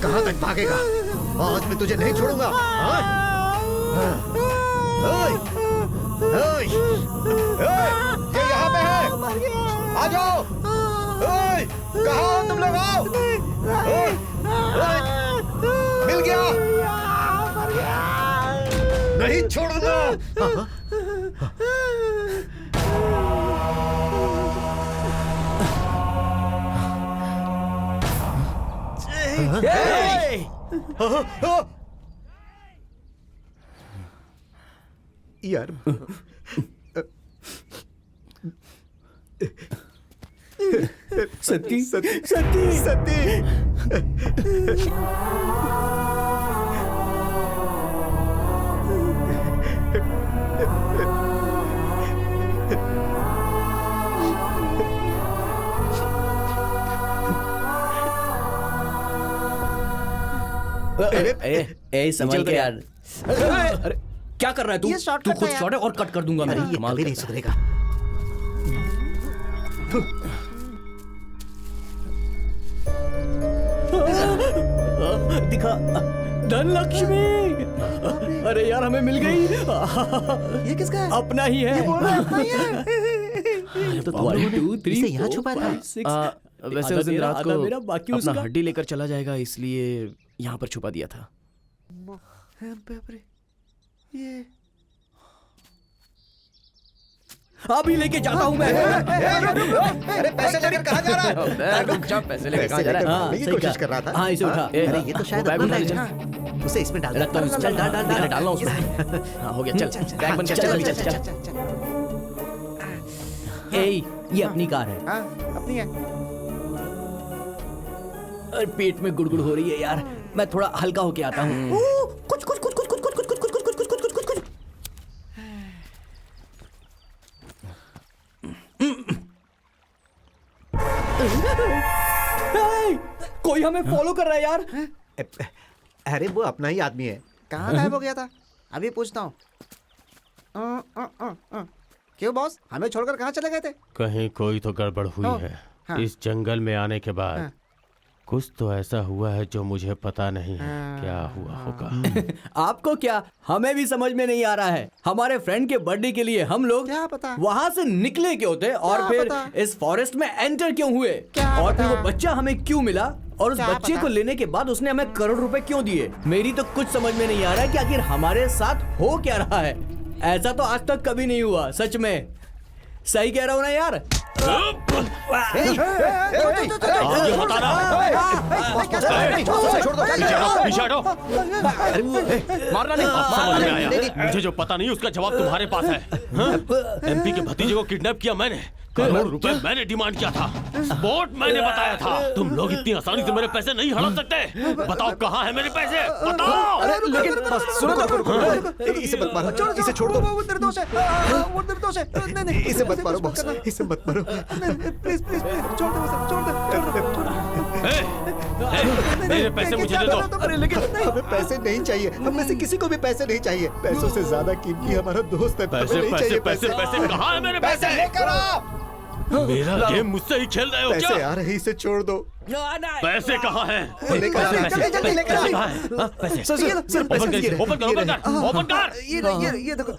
[SPEAKER 7] कहां तक भागेगा? आज मैं तुझे नहीं छोड़ूंगा। ये यहाँ पे है, आ जाओ। कहाँ हो तुम लोग? आओ। मिल गया, नहीं छोड़ूंगा। यार
[SPEAKER 12] सती
[SPEAKER 7] सती
[SPEAKER 12] सती
[SPEAKER 7] सती।
[SPEAKER 12] ए समझ के यार। अरे क्या कर रहा है तू?
[SPEAKER 5] ये शॉर्टकट
[SPEAKER 12] तू खुद
[SPEAKER 5] है यार।
[SPEAKER 12] शॉट है और कट कर दूंगा मैं।
[SPEAKER 7] ये
[SPEAKER 12] कमाल
[SPEAKER 7] कभी नहीं
[SPEAKER 12] करता है।
[SPEAKER 7] सुधरेगा।
[SPEAKER 12] दिखा धनलक्ष्मी। अरे यार हमें मिल गई।
[SPEAKER 5] ये किसका है?
[SPEAKER 12] अपना ही है।
[SPEAKER 6] तो
[SPEAKER 12] तुम्हारी 2 3
[SPEAKER 5] इसे यहाँ छुपा था।
[SPEAKER 6] वैसे उस दिन रात को
[SPEAKER 12] मेरा बाकी
[SPEAKER 6] अपना
[SPEAKER 12] उसका।
[SPEAKER 6] हड्डी लेकर चला जाएगा, इसलिए यहाँ पर छुपा दिया था।
[SPEAKER 5] ये
[SPEAKER 12] अभी लेके जाता हूँ मैं।
[SPEAKER 7] अरे पैसे लेकर कहाँ जा रहा है?
[SPEAKER 6] पैसे लेकर कहाँ जा रहा है?
[SPEAKER 12] हाँ,
[SPEAKER 7] की
[SPEAKER 12] सही
[SPEAKER 7] कोशिश
[SPEAKER 12] कहा।
[SPEAKER 7] कर रहा था।
[SPEAKER 12] हाँ, इसे उठा।
[SPEAKER 7] अरे ये तो शायद
[SPEAKER 6] बैग
[SPEAKER 7] अपना
[SPEAKER 6] उठा ले,
[SPEAKER 7] बैग है ना। उसे इसमें डाल
[SPEAKER 12] रखता हूँ इसमें।
[SPEAKER 7] चल डाल डाल
[SPEAKER 6] डालना उसमें। हाँ हो गया, चल बैग बंद कर, चल अभी चल।
[SPEAKER 12] ए, ये अपनी कार है।
[SPEAKER 5] हाँ, अपनी है।
[SPEAKER 12] अरे पेट में गुड़गुड़ हो रही है यार, मैं थोड़ा हल्का होके आता हूँ।
[SPEAKER 5] कुछ कुछ कुछ कुछ कुछ कुछ कुछ कुछ कुछ कुछ कुछ कुछ कुछ कुछ।
[SPEAKER 12] कोई हमें फॉलो कर रहा है यार।
[SPEAKER 7] अरे वो अपना ही आदमी है।
[SPEAKER 5] कहाँ गायब हो गया था? अभी पूछता हूँ। क्यों बॉस, हमें छोड़कर कहाँ चले गए थे?
[SPEAKER 1] कहीं कोई तो गड़बड़ हुई
[SPEAKER 5] हाँ,
[SPEAKER 1] है।
[SPEAKER 5] हाँ।
[SPEAKER 1] इस जंगल में आने के बाद
[SPEAKER 5] हाँ।
[SPEAKER 1] कुछ तो ऐसा हुआ है जो मुझे पता नहीं है क्या हुआ होगा।
[SPEAKER 12] आपको क्या, हमें भी समझ में नहीं आ रहा है। हमारे फ्रेंड के बर्थडे के लिए हम लोग
[SPEAKER 5] क्या पता?
[SPEAKER 12] वहाँ से निकले क्यों थे और
[SPEAKER 5] क्या
[SPEAKER 12] फिर
[SPEAKER 5] पता?
[SPEAKER 12] इस फॉरेस्ट में एंटर क्यों हुए
[SPEAKER 5] क्या
[SPEAKER 12] और फिर
[SPEAKER 5] पता?
[SPEAKER 12] वो बच्चा हमें क्यों मिला और उस
[SPEAKER 5] क्या
[SPEAKER 12] बच्चे
[SPEAKER 5] पता?
[SPEAKER 12] को लेने के बाद उसने हमें करोड़ रुपए क्यों दिए। मेरी तो कुछ समझ में नहीं आ रहा है कि आखिर हमारे साथ हो क्या रहा है। ऐसा तो आज तक कभी नहीं हुआ, सच में। सही कह रहा हूँ ना यार?
[SPEAKER 1] आगे मत आना। पीछे हटो।
[SPEAKER 6] मारना नहीं।
[SPEAKER 1] समझ में आया। मुझे जो पता नहीं उसका जवाब तुम्हारे पास है। एमपी के भतीजे को किडनैप किया मैंने, करोड़ रुपए मैंने डिमांड किया था, स्पॉट मैंने बताया था। तुम लोग इतनी आसानी से मेरे पैसे नहीं हड़प सकते। बताओ कहाँ है मेरे पैसे, बताओ।
[SPEAKER 7] लेकिन सुनो तो, इसे मत मारो, इसे छोड़ दो।
[SPEAKER 9] वो निर्दोष है, वो निर्दोष है। नहीं,
[SPEAKER 7] इसे मत मारो बॉस, इसे मत मारो।
[SPEAKER 9] प्लीज प्लीज छोड़ दो उसे, छोड़ दो।
[SPEAKER 1] मेरे पैसे मुझे दे दो।
[SPEAKER 7] अरे लेकिन हमें पैसे नहीं चाहिए, हम में से किसी को भी पैसे नहीं चाहिए। पैसों से ज्यादा कीमती हमारा दोस्त है।
[SPEAKER 1] पैसे पैसे पैसे पैसे कहाँ है मेरे पैसे?
[SPEAKER 7] लेकर आओ।
[SPEAKER 1] मेरा गेम मुझसे ही खेल रहे हो क्या?
[SPEAKER 7] पैसे आ रहे, इसे छोड़ दो।
[SPEAKER 1] पैसे कहाँ हैं?
[SPEAKER 7] जल्दी लेकर आओ।
[SPEAKER 1] पैसे ओपन कर, ओपन कर, ओपन कर, ओपन कर।
[SPEAKER 9] ये देखो।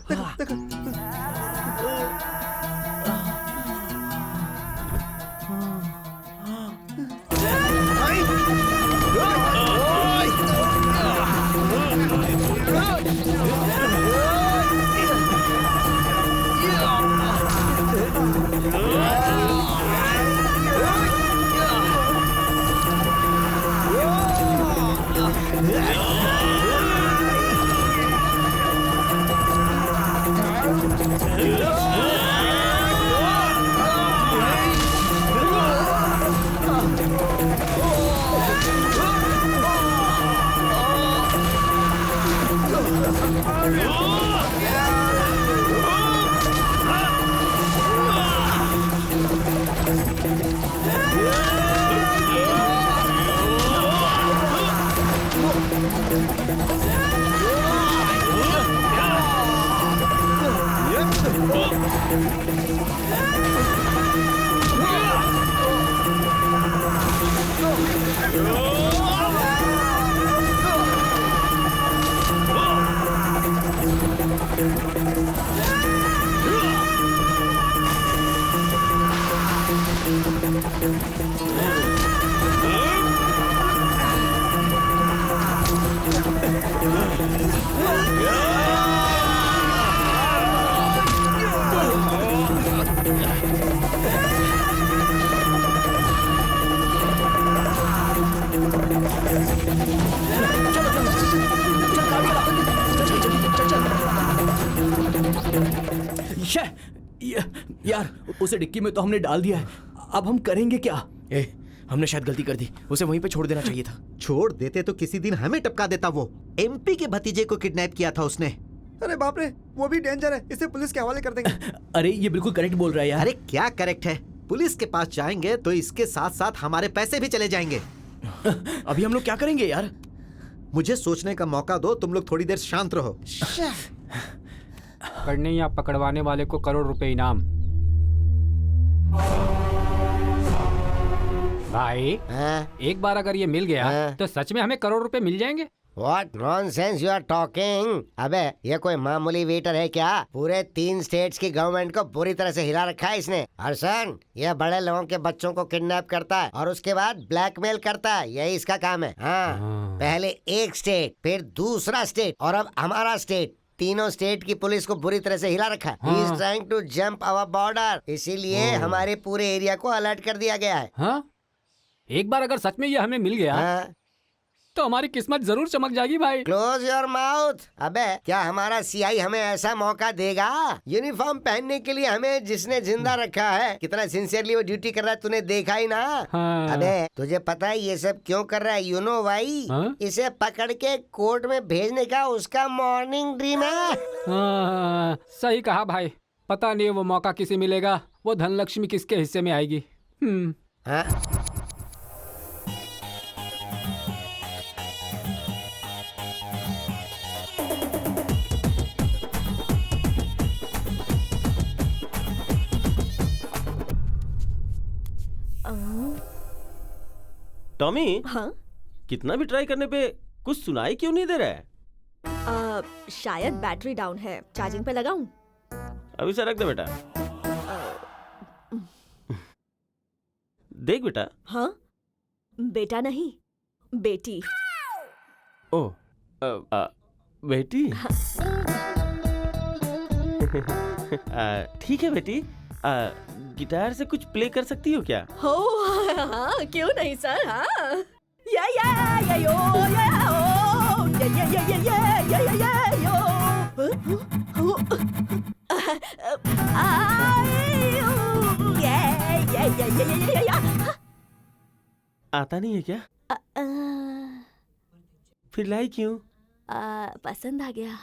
[SPEAKER 3] यार उसे डिक्की में तो हमने डाल दिया है, अब हम करेंगे क्या?
[SPEAKER 6] हमने शायद गलती कर दी, उसे वहीं पे छोड़ देना चाहिए था।
[SPEAKER 7] छोड़ देते तो किसी दिन हमें टपका देता। वो एमपी के भतीजे को किडनैप किया था उसने।
[SPEAKER 9] अरे बाप रे, वो भी डेंजर है, इसे पुलिस के हवाले कर देंगे।
[SPEAKER 3] अरे ये बिल्कुल करेक्ट बोल रहा है यार।
[SPEAKER 7] अरे क्या करेक्ट है? पुलिस के पास जाएंगे तो इसके साथ साथ हमारे पैसे भी चले जाएंगे।
[SPEAKER 6] अभी हम लोग क्या करेंगे यार?
[SPEAKER 7] मुझे सोचने का मौका दो, तुम लोग थोड़ी देर शांत रहो।
[SPEAKER 8] पकड़ने या पकड़वाने वाले को करोड़ रुपए इनाम। भाई एक बार अगर ये मिल गया तो सच में हमें करोड़ रुपए मिल जाएंगे।
[SPEAKER 5] What nonsense you are talking? अबे ये कोई मामूली वेटर है क्या? पूरे 3 स्टेट्स की गवर्नमेंट को बुरी तरह से हिला रखा है इसने। हर्षन, ये बड़े लोगों के बच्चों को किडनैप करता है और उसके बाद ब्लैकमेल करता है, यही इसका काम है। हाँ, पहले एक स्टेट, फिर दूसरा स्टेट और अब हमारा स्टेट, तीनों स्टेट की पुलिस को बुरी तरह से हिला रखा है। He is trying to jump our border, इसीलिए हमारे पूरे एरिया को अलर्ट कर दिया गया है।
[SPEAKER 8] हाँ? एक बार अगर सच में ये हमें मिल गया तो हमारी किस्मत जरूर चमक जाएगी भाई।
[SPEAKER 5] Close your mouth. अबे क्या हमारा सीआई हमें ऐसा मौका देगा? यूनिफॉर्म पहनने के लिए हमें जिसने जिंदा रखा है, कितना सिंसियरली वो ड्यूटी कर रहा है, तूने देखा ही ना।
[SPEAKER 8] हाँ।
[SPEAKER 5] अबे तुझे पता है ये सब क्यों कर रहा है? You know why? इसे पकड़ के कोर्ट में भेजने का उसका मॉर्निंग ड्रीम है।
[SPEAKER 8] हाँ, सही कहा भाई। पता नहीं वो मौका किसे मिलेगा, वो धनलक्ष्मी किसके हिस्से में आएगी।
[SPEAKER 1] टॉमी,
[SPEAKER 2] हाँ?
[SPEAKER 1] कितना भी ट्राई करने पे कुछ सुनाई क्यों नहीं दे रहा है?
[SPEAKER 2] शायद बैटरी डाउन है, चार्जिंग पे लगाऊं?
[SPEAKER 1] अभी से रख दे बेटा। देख बेटा।
[SPEAKER 2] हाँ? बेटा नहीं, बेटी।
[SPEAKER 1] ओ, बेटी। ठीक है बेटी,
[SPEAKER 6] गिटार से कुछ प्ले कर सकती हो क्या?
[SPEAKER 2] हो हाँ, क्यों नहीं सर। हाँ या यो या ओ या यो
[SPEAKER 6] आता नहीं है क्या? फिर लाई क्यों?
[SPEAKER 2] पसंद आ गया।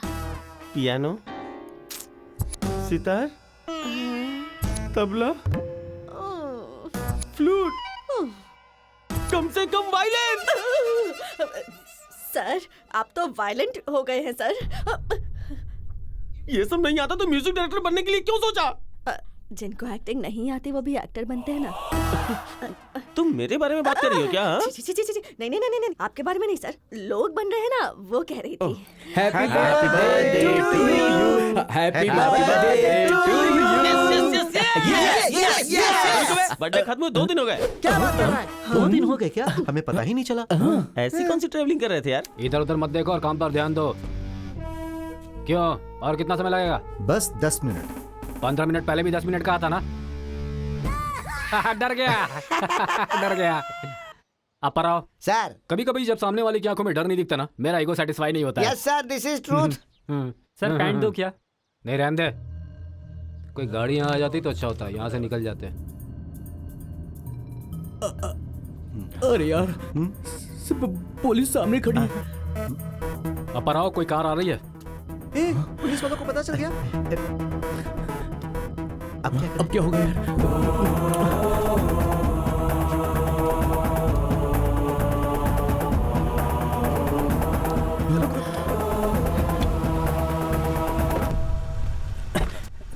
[SPEAKER 6] पियानो, सितार, तबला, फ्लूट, कम से कम वायलिन।
[SPEAKER 2] सर आप तो वायलेंट हो गए हैं सर।
[SPEAKER 6] ये सब नहीं आता तो म्यूजिक डायरेक्टर बनने के लिए क्यों सोचा?
[SPEAKER 2] जिनको एक्टिंग नहीं आती वो भी एक्टर बनते हैं ना।
[SPEAKER 6] तुम मेरे बारे में बात कर रही हो क्या? हाँ?
[SPEAKER 2] नहीं नहीं नहीं नहीं आपके बारे में नहीं सर, लोग बन रहे हैं ना वो कह रही थी।
[SPEAKER 12] Happy birthday to you, happy birthday to you.
[SPEAKER 6] Birthday खत्म हुए 2 दिन हो गए।
[SPEAKER 7] क्या बात कर रहा है? 2 दिन हो गए क्या? हमें पता ही नहीं चला।
[SPEAKER 6] ऐसी कौन सी ट्रैवलिंग कर रहे थे यार?
[SPEAKER 8] इधर उधर मत देखो और काम पर ध्यान दो। क्यों, और कितना समय लगेगा?
[SPEAKER 7] बस 10 मिनट।
[SPEAKER 8] 15 मिनट पहले भी 10 मिनट का आता ना। डर गया डर गया। आप पर आओ
[SPEAKER 5] सर।
[SPEAKER 8] कभी कभी जब सामने वाले की आंखों में डर नहीं दिखता ना, मेरा ईगो सेटिस्फाई नहीं होता है।
[SPEAKER 5] Yes sir, this is truth.
[SPEAKER 8] Sir pant दो क्या? नहीं रहने दे, कोई गाड़ी यहाँ आ जाती तो अच्छा होता, यहाँ से निकल जाते।
[SPEAKER 12] अरे यार, पुलिस सामने खड़ी है।
[SPEAKER 8] अब पर आओ, कोई कार आ रही है।
[SPEAKER 5] पुलिस वालों को पता चल गया।
[SPEAKER 12] अब क्या हो गया यार?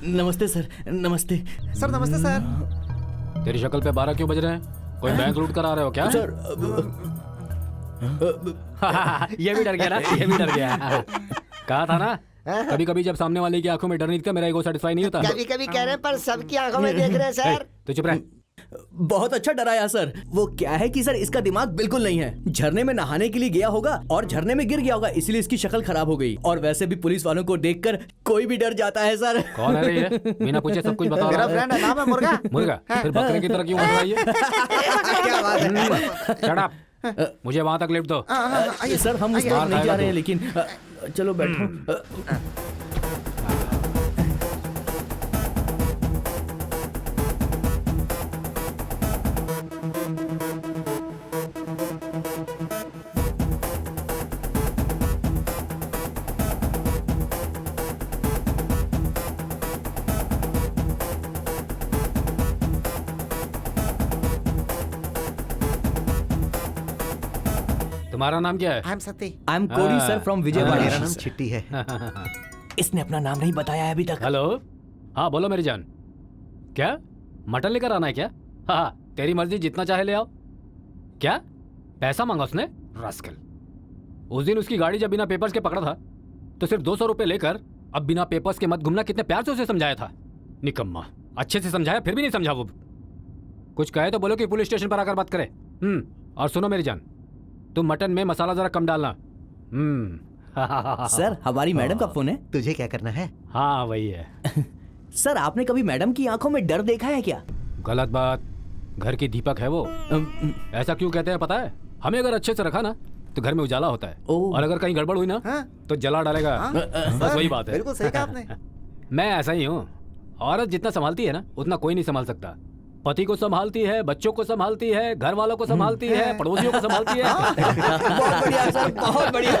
[SPEAKER 12] नमस्ते सर। नमस्ते
[SPEAKER 5] सर। नमस्ते सर।
[SPEAKER 8] तेरी शक्ल पे 12 क्यों बज रहे हैं? कोई बैंक लूट कर आ रहे हो क्या?
[SPEAKER 12] सर
[SPEAKER 8] ये भी डर गया ना, ये भी डर गया। कहा था ना, कभी कभी जब सामने वाले की आंखों में डर नहीं दिखता, मेरा ईगो सेटिस्फाई नहीं होता।
[SPEAKER 5] कभी कभी कह रहे हैं पर सबकी आंखों में देख रहे हैं सर।
[SPEAKER 8] तो चुप रह।
[SPEAKER 3] बहुत अच्छा डराया सर। वो क्या है कि सर इसका दिमाग बिल्कुल नहीं है। झरने में नहाने के लिए गया होगा और झरने में गिर गया होगा, इसलिए इसकी शक्ल खराब हो गई। और वैसे भी पुलिस वालों को देखकर कोई भी डर जाता है सर।
[SPEAKER 8] कौन है रे ये? बिना पूछे सब कुछ बता
[SPEAKER 5] मेरा
[SPEAKER 8] रहा है।
[SPEAKER 5] फ्रेंड है, नाम है मुर्गा।
[SPEAKER 8] मुर्गा? फिर बकरे की तरह क्यों बन रहा है ये?
[SPEAKER 5] क्या बात है?
[SPEAKER 8] Shut up. मुझे वहां तक लिफ्ट दो।
[SPEAKER 5] आइए
[SPEAKER 3] सर, हम उस तरफ नहीं जा रहे हैं, लेकिन चलो बैठो।
[SPEAKER 8] तुम्हारा नाम क्या है?
[SPEAKER 5] I am Sati.
[SPEAKER 3] I am कोडी सर फ्रॉम विजयवाड़ा।
[SPEAKER 7] मेरा नाम चिट्टी है।
[SPEAKER 3] इसने अपना नाम नहीं बताया है अभी तक।
[SPEAKER 8] हेलो, हाँ बोलो मेरी जान। क्या मटन लेकर आना है क्या? हाँ तेरी मर्जी, जितना चाहे ले आओ। क्या पैसा मांगा उसने? रास्कल। उस दिन उसकी गाड़ी जब बिना पेपर्स के पकड़ा था तो सिर्फ 200 रुपए लेकर अब बिना पेपर्स के मत घूमना कितने प्यार से उसे समझाया था। निकम्मा, अच्छे से समझाया फिर भी नहीं समझा वो। कुछ कहे तो बोलो कि पुलिस स्टेशन पर आकर बात करे। और सुनो मेरी जान, तुम मटन में मसाला जरा कम डालना।
[SPEAKER 3] सर हमारी मैडम का फोन है।
[SPEAKER 7] तुझे क्या करना है?
[SPEAKER 8] हाँ वही है।
[SPEAKER 3] सर आपने कभी मैडम की आंखों में डर देखा है क्या?
[SPEAKER 8] गलत बात, घर की दीपक है वो। ऐसा क्यों कहते हैं पता है? हमें अगर अच्छे से रखा ना तो घर में उजाला होता है, और अगर कहीं गड़बड़ हुई ना तो जला डालेगा। बस वही बात है।
[SPEAKER 5] बिल्कुल सही कहा आपने।
[SPEAKER 8] मैं ऐसा ही हूँ। औरत जितना संभालती है ना उतना कोई नहीं संभाल सकता। पति को संभालती है, बच्चों को संभालती है, घर वालों को संभालती है, पड़ोसियों को संभालती है।
[SPEAKER 3] बहुत बढ़िया सर, बहुत बढ़िया।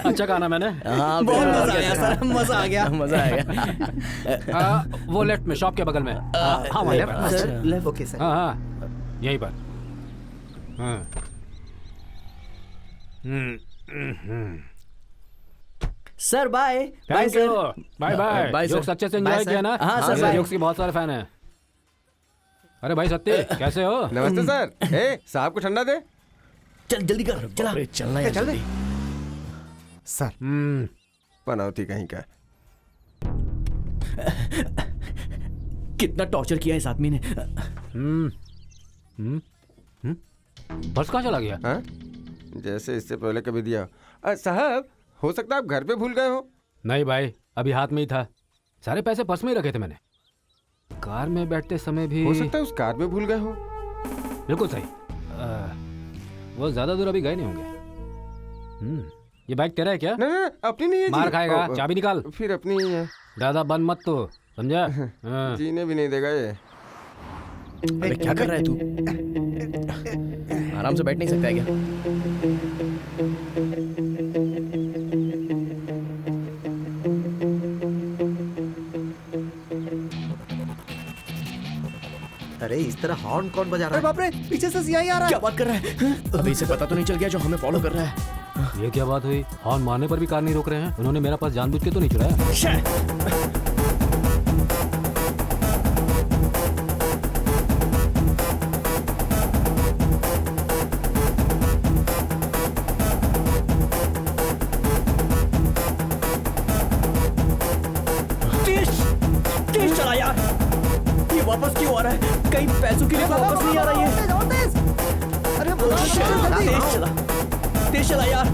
[SPEAKER 8] अच्छा कहा ना मैंने?
[SPEAKER 3] बहुत मजा आया सर, मजा आ गया, मजा आ
[SPEAKER 8] गया। वो लेफ्ट में, शॉप के बगल में। हाँ वहाँ
[SPEAKER 7] लेफ्ट। Okay sir.
[SPEAKER 8] हाँ यहीं पर।
[SPEAKER 3] Sir bye. Bye sir.
[SPEAKER 8] Bye bye.
[SPEAKER 3] Bye
[SPEAKER 8] jokes अच्छे से एंजॉय किया ना?
[SPEAKER 3] हाँ सर।
[SPEAKER 8] जोक्स के बहुत सारे फैन हैं। अरे भाई सत्य, कैसे हो?
[SPEAKER 10] नमस्ते सर। ए साहब को ठंडा दे।
[SPEAKER 3] चल जल्दी कर, चला।
[SPEAKER 12] चलना है
[SPEAKER 5] चल दे
[SPEAKER 10] सर। पनौती कहीं का।
[SPEAKER 3] कितना टॉर्चर किया इस आदमी ने।
[SPEAKER 8] पर्स कहाँ चला गया?
[SPEAKER 10] हाँ? जैसे इससे पहले कभी दिया। साहब हो सकता है आप घर पे भूल गए हो।
[SPEAKER 8] नहीं भाई, अभी हाथ में ही था। सारे पैसे पर्स में ही रखे थे मैंने। कार में बैठते समय भी
[SPEAKER 10] हो सकता है उस कार में भूल गए हो।
[SPEAKER 8] बिल्कुल सही। वो ज्यादा दूर अभी गए नहीं होंगे। ये बाइक तेरा है क्या?
[SPEAKER 10] नहीं, अपनी नहीं है जी।
[SPEAKER 8] मार खाएगा, चाबी निकाल।
[SPEAKER 10] फिर अपनी ही है।
[SPEAKER 8] ज्यादा बंद मत तो, समझा?
[SPEAKER 10] जीने भी नहीं देगा ये।
[SPEAKER 6] अबे क्या कर रहा है तू? आराम से बैठ नहीं सकता है क्या?
[SPEAKER 7] अरे इस तरह हॉर्न कौन बजा रहा
[SPEAKER 9] अरे
[SPEAKER 7] है?
[SPEAKER 9] बाप रे, पीछे से सीआई आ रहा है।
[SPEAKER 6] क्या बात कर रहा है? अबे इसे पता तो नहीं चल गया जो हमें फॉलो कर रहा है?
[SPEAKER 8] ये क्या बात हुई? हॉर्न मारने पर भी कार नहीं रोक रहे हैं। उन्होंने मेरा पास जानबूझ के तो नहीं चुराया।
[SPEAKER 12] तेज चला यार। ये वापस क्यों आ रहा है? कहीं पैसों के लिए तो वापस नहीं आ रहा है ये।
[SPEAKER 9] अरे
[SPEAKER 12] तेज चला यार।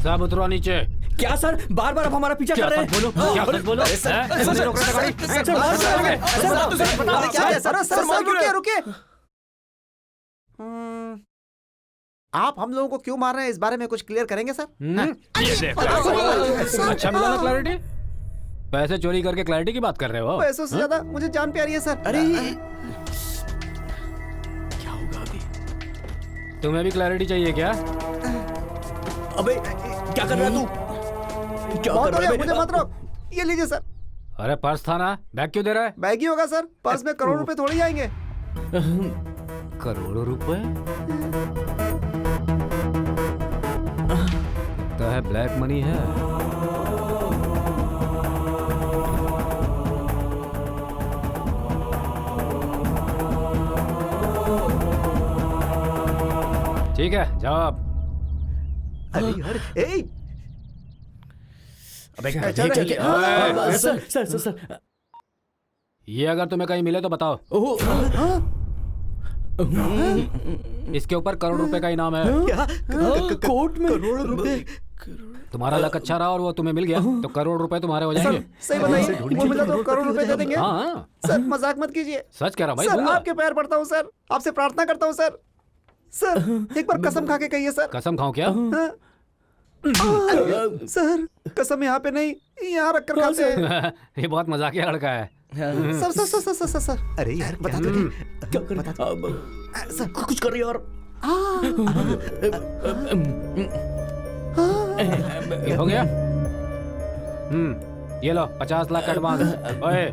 [SPEAKER 8] सब उतरो नीचे।
[SPEAKER 12] क्या सर, बार बार अब हमारा पीछा कर रहे हैं?
[SPEAKER 8] बोलो, क्या सच बोलो?
[SPEAKER 9] रुकिए। आप हम लोगों को क्यों मार रहे हैं, इस बारे में कुछ क्लियर करेंगे सर?
[SPEAKER 8] ये देखो। अच्छा मिला ना क्लैरिटी? पैसे चोरी करके क्लैरिटी की बात कर रहे हो?
[SPEAKER 9] पैसों से ज्यादा मुझे जान प्यारी है सर।
[SPEAKER 6] अरे क्या होगा अभी?
[SPEAKER 8] तुम्हें भी क्लैरिटी चाहिए क्या?
[SPEAKER 12] अबे क्या कर रहा है तू? क्या
[SPEAKER 9] बहुत
[SPEAKER 12] कर
[SPEAKER 9] हो
[SPEAKER 12] रहा
[SPEAKER 9] गया,
[SPEAKER 12] है?
[SPEAKER 9] मुझे मत रोक। ये लीजिए सर।
[SPEAKER 8] अरे पर्स था ना, बैग क्यों दे रहा है?
[SPEAKER 9] बैग ही होगा सर, पर्स में करोड़ रुपए थोड़ी आएंगे।
[SPEAKER 8] करोड़ों रुपए? लगता है ब्लैक मनी है। ठीक है, जाओ आप।
[SPEAKER 7] अरे यार, ए
[SPEAKER 6] अबे
[SPEAKER 9] चल
[SPEAKER 6] ठीक
[SPEAKER 9] रही
[SPEAKER 6] है।
[SPEAKER 9] है।
[SPEAKER 12] सर
[SPEAKER 8] ये अगर तुम्हें कहीं मिले तो बताओ। इसके ऊपर करोड़ रुपए का इनाम है।
[SPEAKER 7] क्या?
[SPEAKER 12] कोर्ट में
[SPEAKER 7] करोड़ रुपए?
[SPEAKER 8] तुम्हारा लक अच्छा रहा और वो तुम्हें मिल गया तो करोड़ रुपए तुम्हारे हो जाएंगे।
[SPEAKER 9] सही बताइए, वो मिला तो करोड़ रुपए दे देंगे।
[SPEAKER 8] हाँ,
[SPEAKER 9] सर मजाक मत कीजिए।
[SPEAKER 8] सच कह रहा भाई।
[SPEAKER 9] सर
[SPEAKER 8] दूंगा।
[SPEAKER 9] आपके पैर पड़ता हूँ सर, आपसे प्रार्थना करता हूँ सर। सर एक बार कसम खा के कहिए सर।
[SPEAKER 8] कसम खाऊं क्या?
[SPEAKER 9] हाँ। सर कसम यहाँ पे नहीं, यहाँ रख कर खाते हैं।
[SPEAKER 8] ये बहुत मजाकिया लड़का है।
[SPEAKER 9] Sir sir sir sir sir sir.
[SPEAKER 7] अरे यार,
[SPEAKER 9] बता दो जी।
[SPEAKER 12] क्या कर रहा है?
[SPEAKER 9] सर
[SPEAKER 12] कुछ कर यार।
[SPEAKER 8] ये हो गया? ये लो 50 लाख का एडवांस। ओए,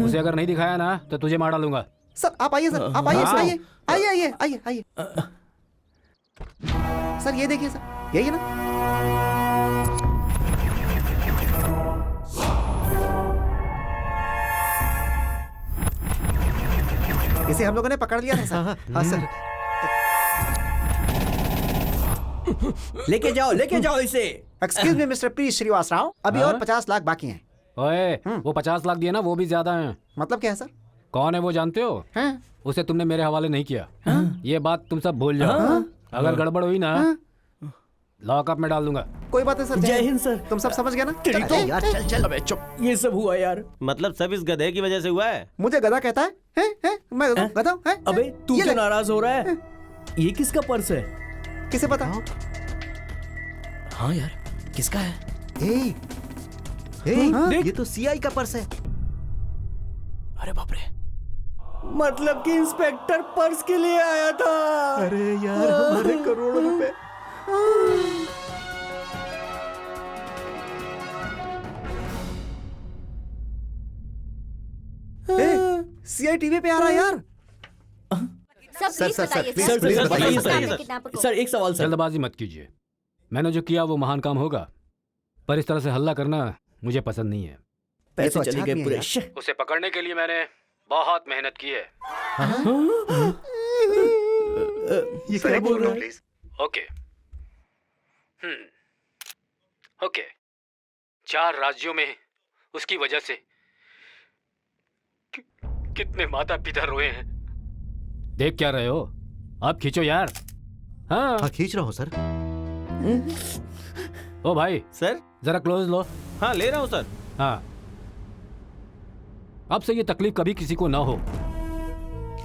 [SPEAKER 8] उसे अगर नहीं दिखाया ना तो तुझे मार डालूंगा।
[SPEAKER 9] सर आप आइए सर, आप आइए, आइए आइए आइए आइए आइए। सर ये देखिए सर, यही है ना? इसे हम लोगों ने पकड़ लिया था सर। हाँ सर।
[SPEAKER 12] लेके जाओ इसे।
[SPEAKER 9] Excuse me mister P Srivastava, अभी और 50 लाख बाकी हैं।
[SPEAKER 8] ओए, वो 50 लाख दिए ना, वो भी ज्यादा हैं।
[SPEAKER 9] मतलब क्या है सर?
[SPEAKER 8] कौन है वो जानते हो?
[SPEAKER 9] हाँ?
[SPEAKER 8] उसे तुमने मेरे हवाले नहीं किया। ये बात तुम सब भूल जाओ। अगर गड़बड़ हुई ना लॉकअप में डाल दूंगा।
[SPEAKER 9] कोई बात है सर।
[SPEAKER 12] जय हिंद सर।
[SPEAKER 9] तुम सब समझ गए ना?
[SPEAKER 12] तो
[SPEAKER 7] यार चल चल।
[SPEAKER 6] अबे चुप।
[SPEAKER 12] ये सब हुआ यार।
[SPEAKER 1] मतलब सब इस गधे की वजह से हुआ है?
[SPEAKER 9] मुझे गधा कहता है? मैं गधा हूँ?
[SPEAKER 12] अबे तू
[SPEAKER 9] ये
[SPEAKER 12] क्यों
[SPEAKER 9] ले।
[SPEAKER 12] नाराज हो रहा है? ये किसका पर्स है?
[SPEAKER 9] किसे पता?
[SPEAKER 6] हाँ यार, किसका है?
[SPEAKER 7] ये तो सीआई का पर्स है।
[SPEAKER 6] अरे बाप रे।
[SPEAKER 12] मतलब कि इंस्पेक्टर पर्स के लिए आया था।
[SPEAKER 7] अरे यार, हमारे करोड़ों रुपए।
[SPEAKER 9] सीआई टीवी पे आ रहा है यार।
[SPEAKER 2] सब
[SPEAKER 7] सर,
[SPEAKER 2] प्लीज
[SPEAKER 7] सर,
[SPEAKER 2] बताइए
[SPEAKER 7] सर,
[SPEAKER 2] सर।
[SPEAKER 7] सर,
[SPEAKER 12] बताइए,
[SPEAKER 2] बताइए
[SPEAKER 12] सर एक सवाल सर।
[SPEAKER 8] जल्दबाजी मत कीजिए। मैंने जो किया वो महान काम होगा, पर इस तरह से हल्ला करना मुझे पसंद नहीं है।
[SPEAKER 12] पैसे
[SPEAKER 9] तो अच्छा
[SPEAKER 12] चले
[SPEAKER 9] आदमी
[SPEAKER 12] गए
[SPEAKER 9] है
[SPEAKER 12] पूरे।
[SPEAKER 9] यार।
[SPEAKER 8] उसे पकड़ने के लिए मैंने बहुत मेहनत की है।
[SPEAKER 7] ये क्या बोल रहा है?
[SPEAKER 8] ओके। ओके। 4 राज्यों में उसकी वजह से कितने माता पिता रोए हैं। देख क्या रहे हो? आप खींचो यार। हाँ,
[SPEAKER 7] हाँ खींच रहा हूँ सर।
[SPEAKER 8] ओ भाई
[SPEAKER 1] सर।
[SPEAKER 8] जरा क्लोज लो।
[SPEAKER 1] हाँ ले रहा हूँ सर।
[SPEAKER 8] हाँ, अब से ये तकलीफ कभी किसी को ना हो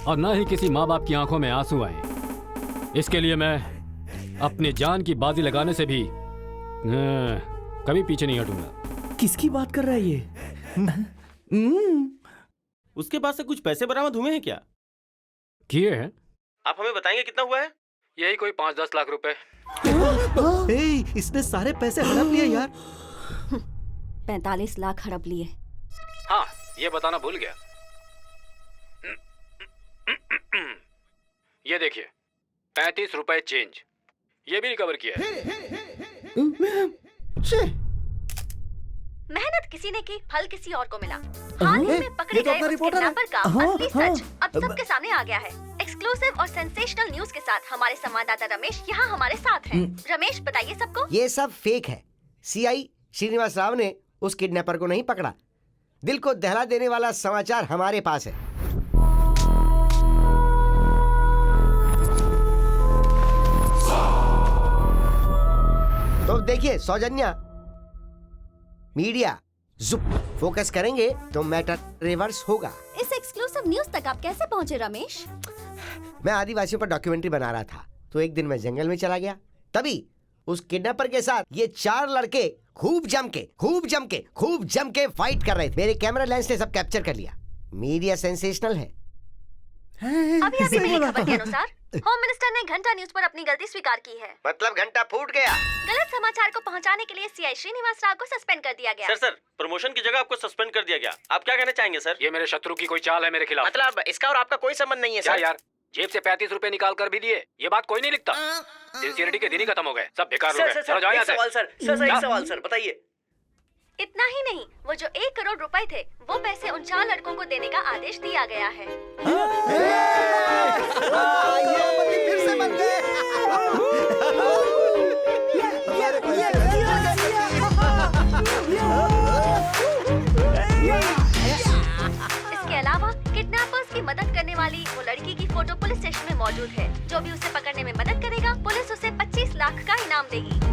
[SPEAKER 8] और ना ही किसी माँ बाप की आंखों में आंसू आए। इसके लिए मैं अपनी जान की बाजी लगाने से भी कभी पीछे नहीं हटूंगा।
[SPEAKER 3] किसकी बात कर रहा है ये?
[SPEAKER 1] उसके पास से कुछ पैसे बरामद हुए हैं क्या?
[SPEAKER 8] किए हैं।
[SPEAKER 1] आप हमें बताएंगे कितना हुआ है?
[SPEAKER 8] यही कोई 5-10 लाख रुपए।
[SPEAKER 7] इसने सारे पैसे हड़प लिए यार।
[SPEAKER 2] 45 लाख हड़प लिए।
[SPEAKER 8] हाँ, ये बताना भूल गया। ये देखिए 35 रुपए चेंज, ये भी रिकवर किया है।
[SPEAKER 2] मेहनत किसी ने की, फल किसी और को मिला। हाल ही में पकड़े
[SPEAKER 3] तो
[SPEAKER 2] गए
[SPEAKER 3] अपना
[SPEAKER 2] उस
[SPEAKER 3] रिपोर्टर है।
[SPEAKER 2] किडनैपर का असली सच अब सबके सामने आ गया है। एक्सक्लूसिव और सेंसेशनल न्यूज के साथ हमारे संवाददाता रमेश यहाँ हमारे साथ हैं। रमेश बताइए सबको।
[SPEAKER 5] ये सब फेक है। सीआई श्रीनिवास राव ने उस किडनैपर को नहीं पकड़ा। दिल को दहला देने वाला समाचार हमारे पास है। तो देखिए सौजन्या, मीडिया जुप फोकस करेंगे तो मैटर रिवर्स होगा।
[SPEAKER 2] इस एक्सक्लूसिव न्यूज तक आप कैसे पहुँचे रमेश?
[SPEAKER 5] मैं आदिवासियों पर डॉक्यूमेंट्री बना रहा था तो एक दिन मैं जंगल में चला गया। तभी उस किडनैपर के साथ ये 4 लड़के खूब जम के फाइट कर रहे थे। मेरे कैमरा लेंस ने सब कैप्चर कर लिया। मीडिया सेंसेशनल है।
[SPEAKER 2] अभी मिली खबर के अनुसार होम मिनिस्टर ने घंटा न्यूज पर अपनी गलती स्वीकार की है।
[SPEAKER 5] मतलब घंटा फूट गया।
[SPEAKER 2] गलत समाचार को पहुंचाने के लिए सीआई श्रीनिवास राव को सस्पेंड कर दिया गया।
[SPEAKER 1] सर प्रमोशन की जगह आपको सस्पेंड कर दिया गया। आप क्या कहना चाहेंगे सर?
[SPEAKER 8] ये मेरे शत्रु की कोई चाल है मेरे खिलाफ।
[SPEAKER 5] मतलब इसका और आपका कोई संबंध नहीं है
[SPEAKER 8] क्या
[SPEAKER 5] सर?
[SPEAKER 8] यार, जेब से 35 रुपए निकाल कर भी दिए, ये बात कोई नहीं लिखता। सिंसियरिटी के दिन ही खत्म हो गए, सब बेकार लोग हैं। चलो जाओ यहाँ से।
[SPEAKER 3] एक सवाल सर बताइए।
[SPEAKER 2] इतना ही नहीं, वो जो 1 करोड़ रुपए थे वो पैसे उन 4 लड़कों को देने का आदेश दिया गया है।
[SPEAKER 5] फिर से बन गए।
[SPEAKER 2] इसके अलावा किडनैपर्स की मदद करने वाली वो लड़की की फोटो पुलिस स्टेशन में मौजूद है। जो भी उसे पकड़ने में मदद करेगा पुलिस उसे 25 लाख का इनाम देगी।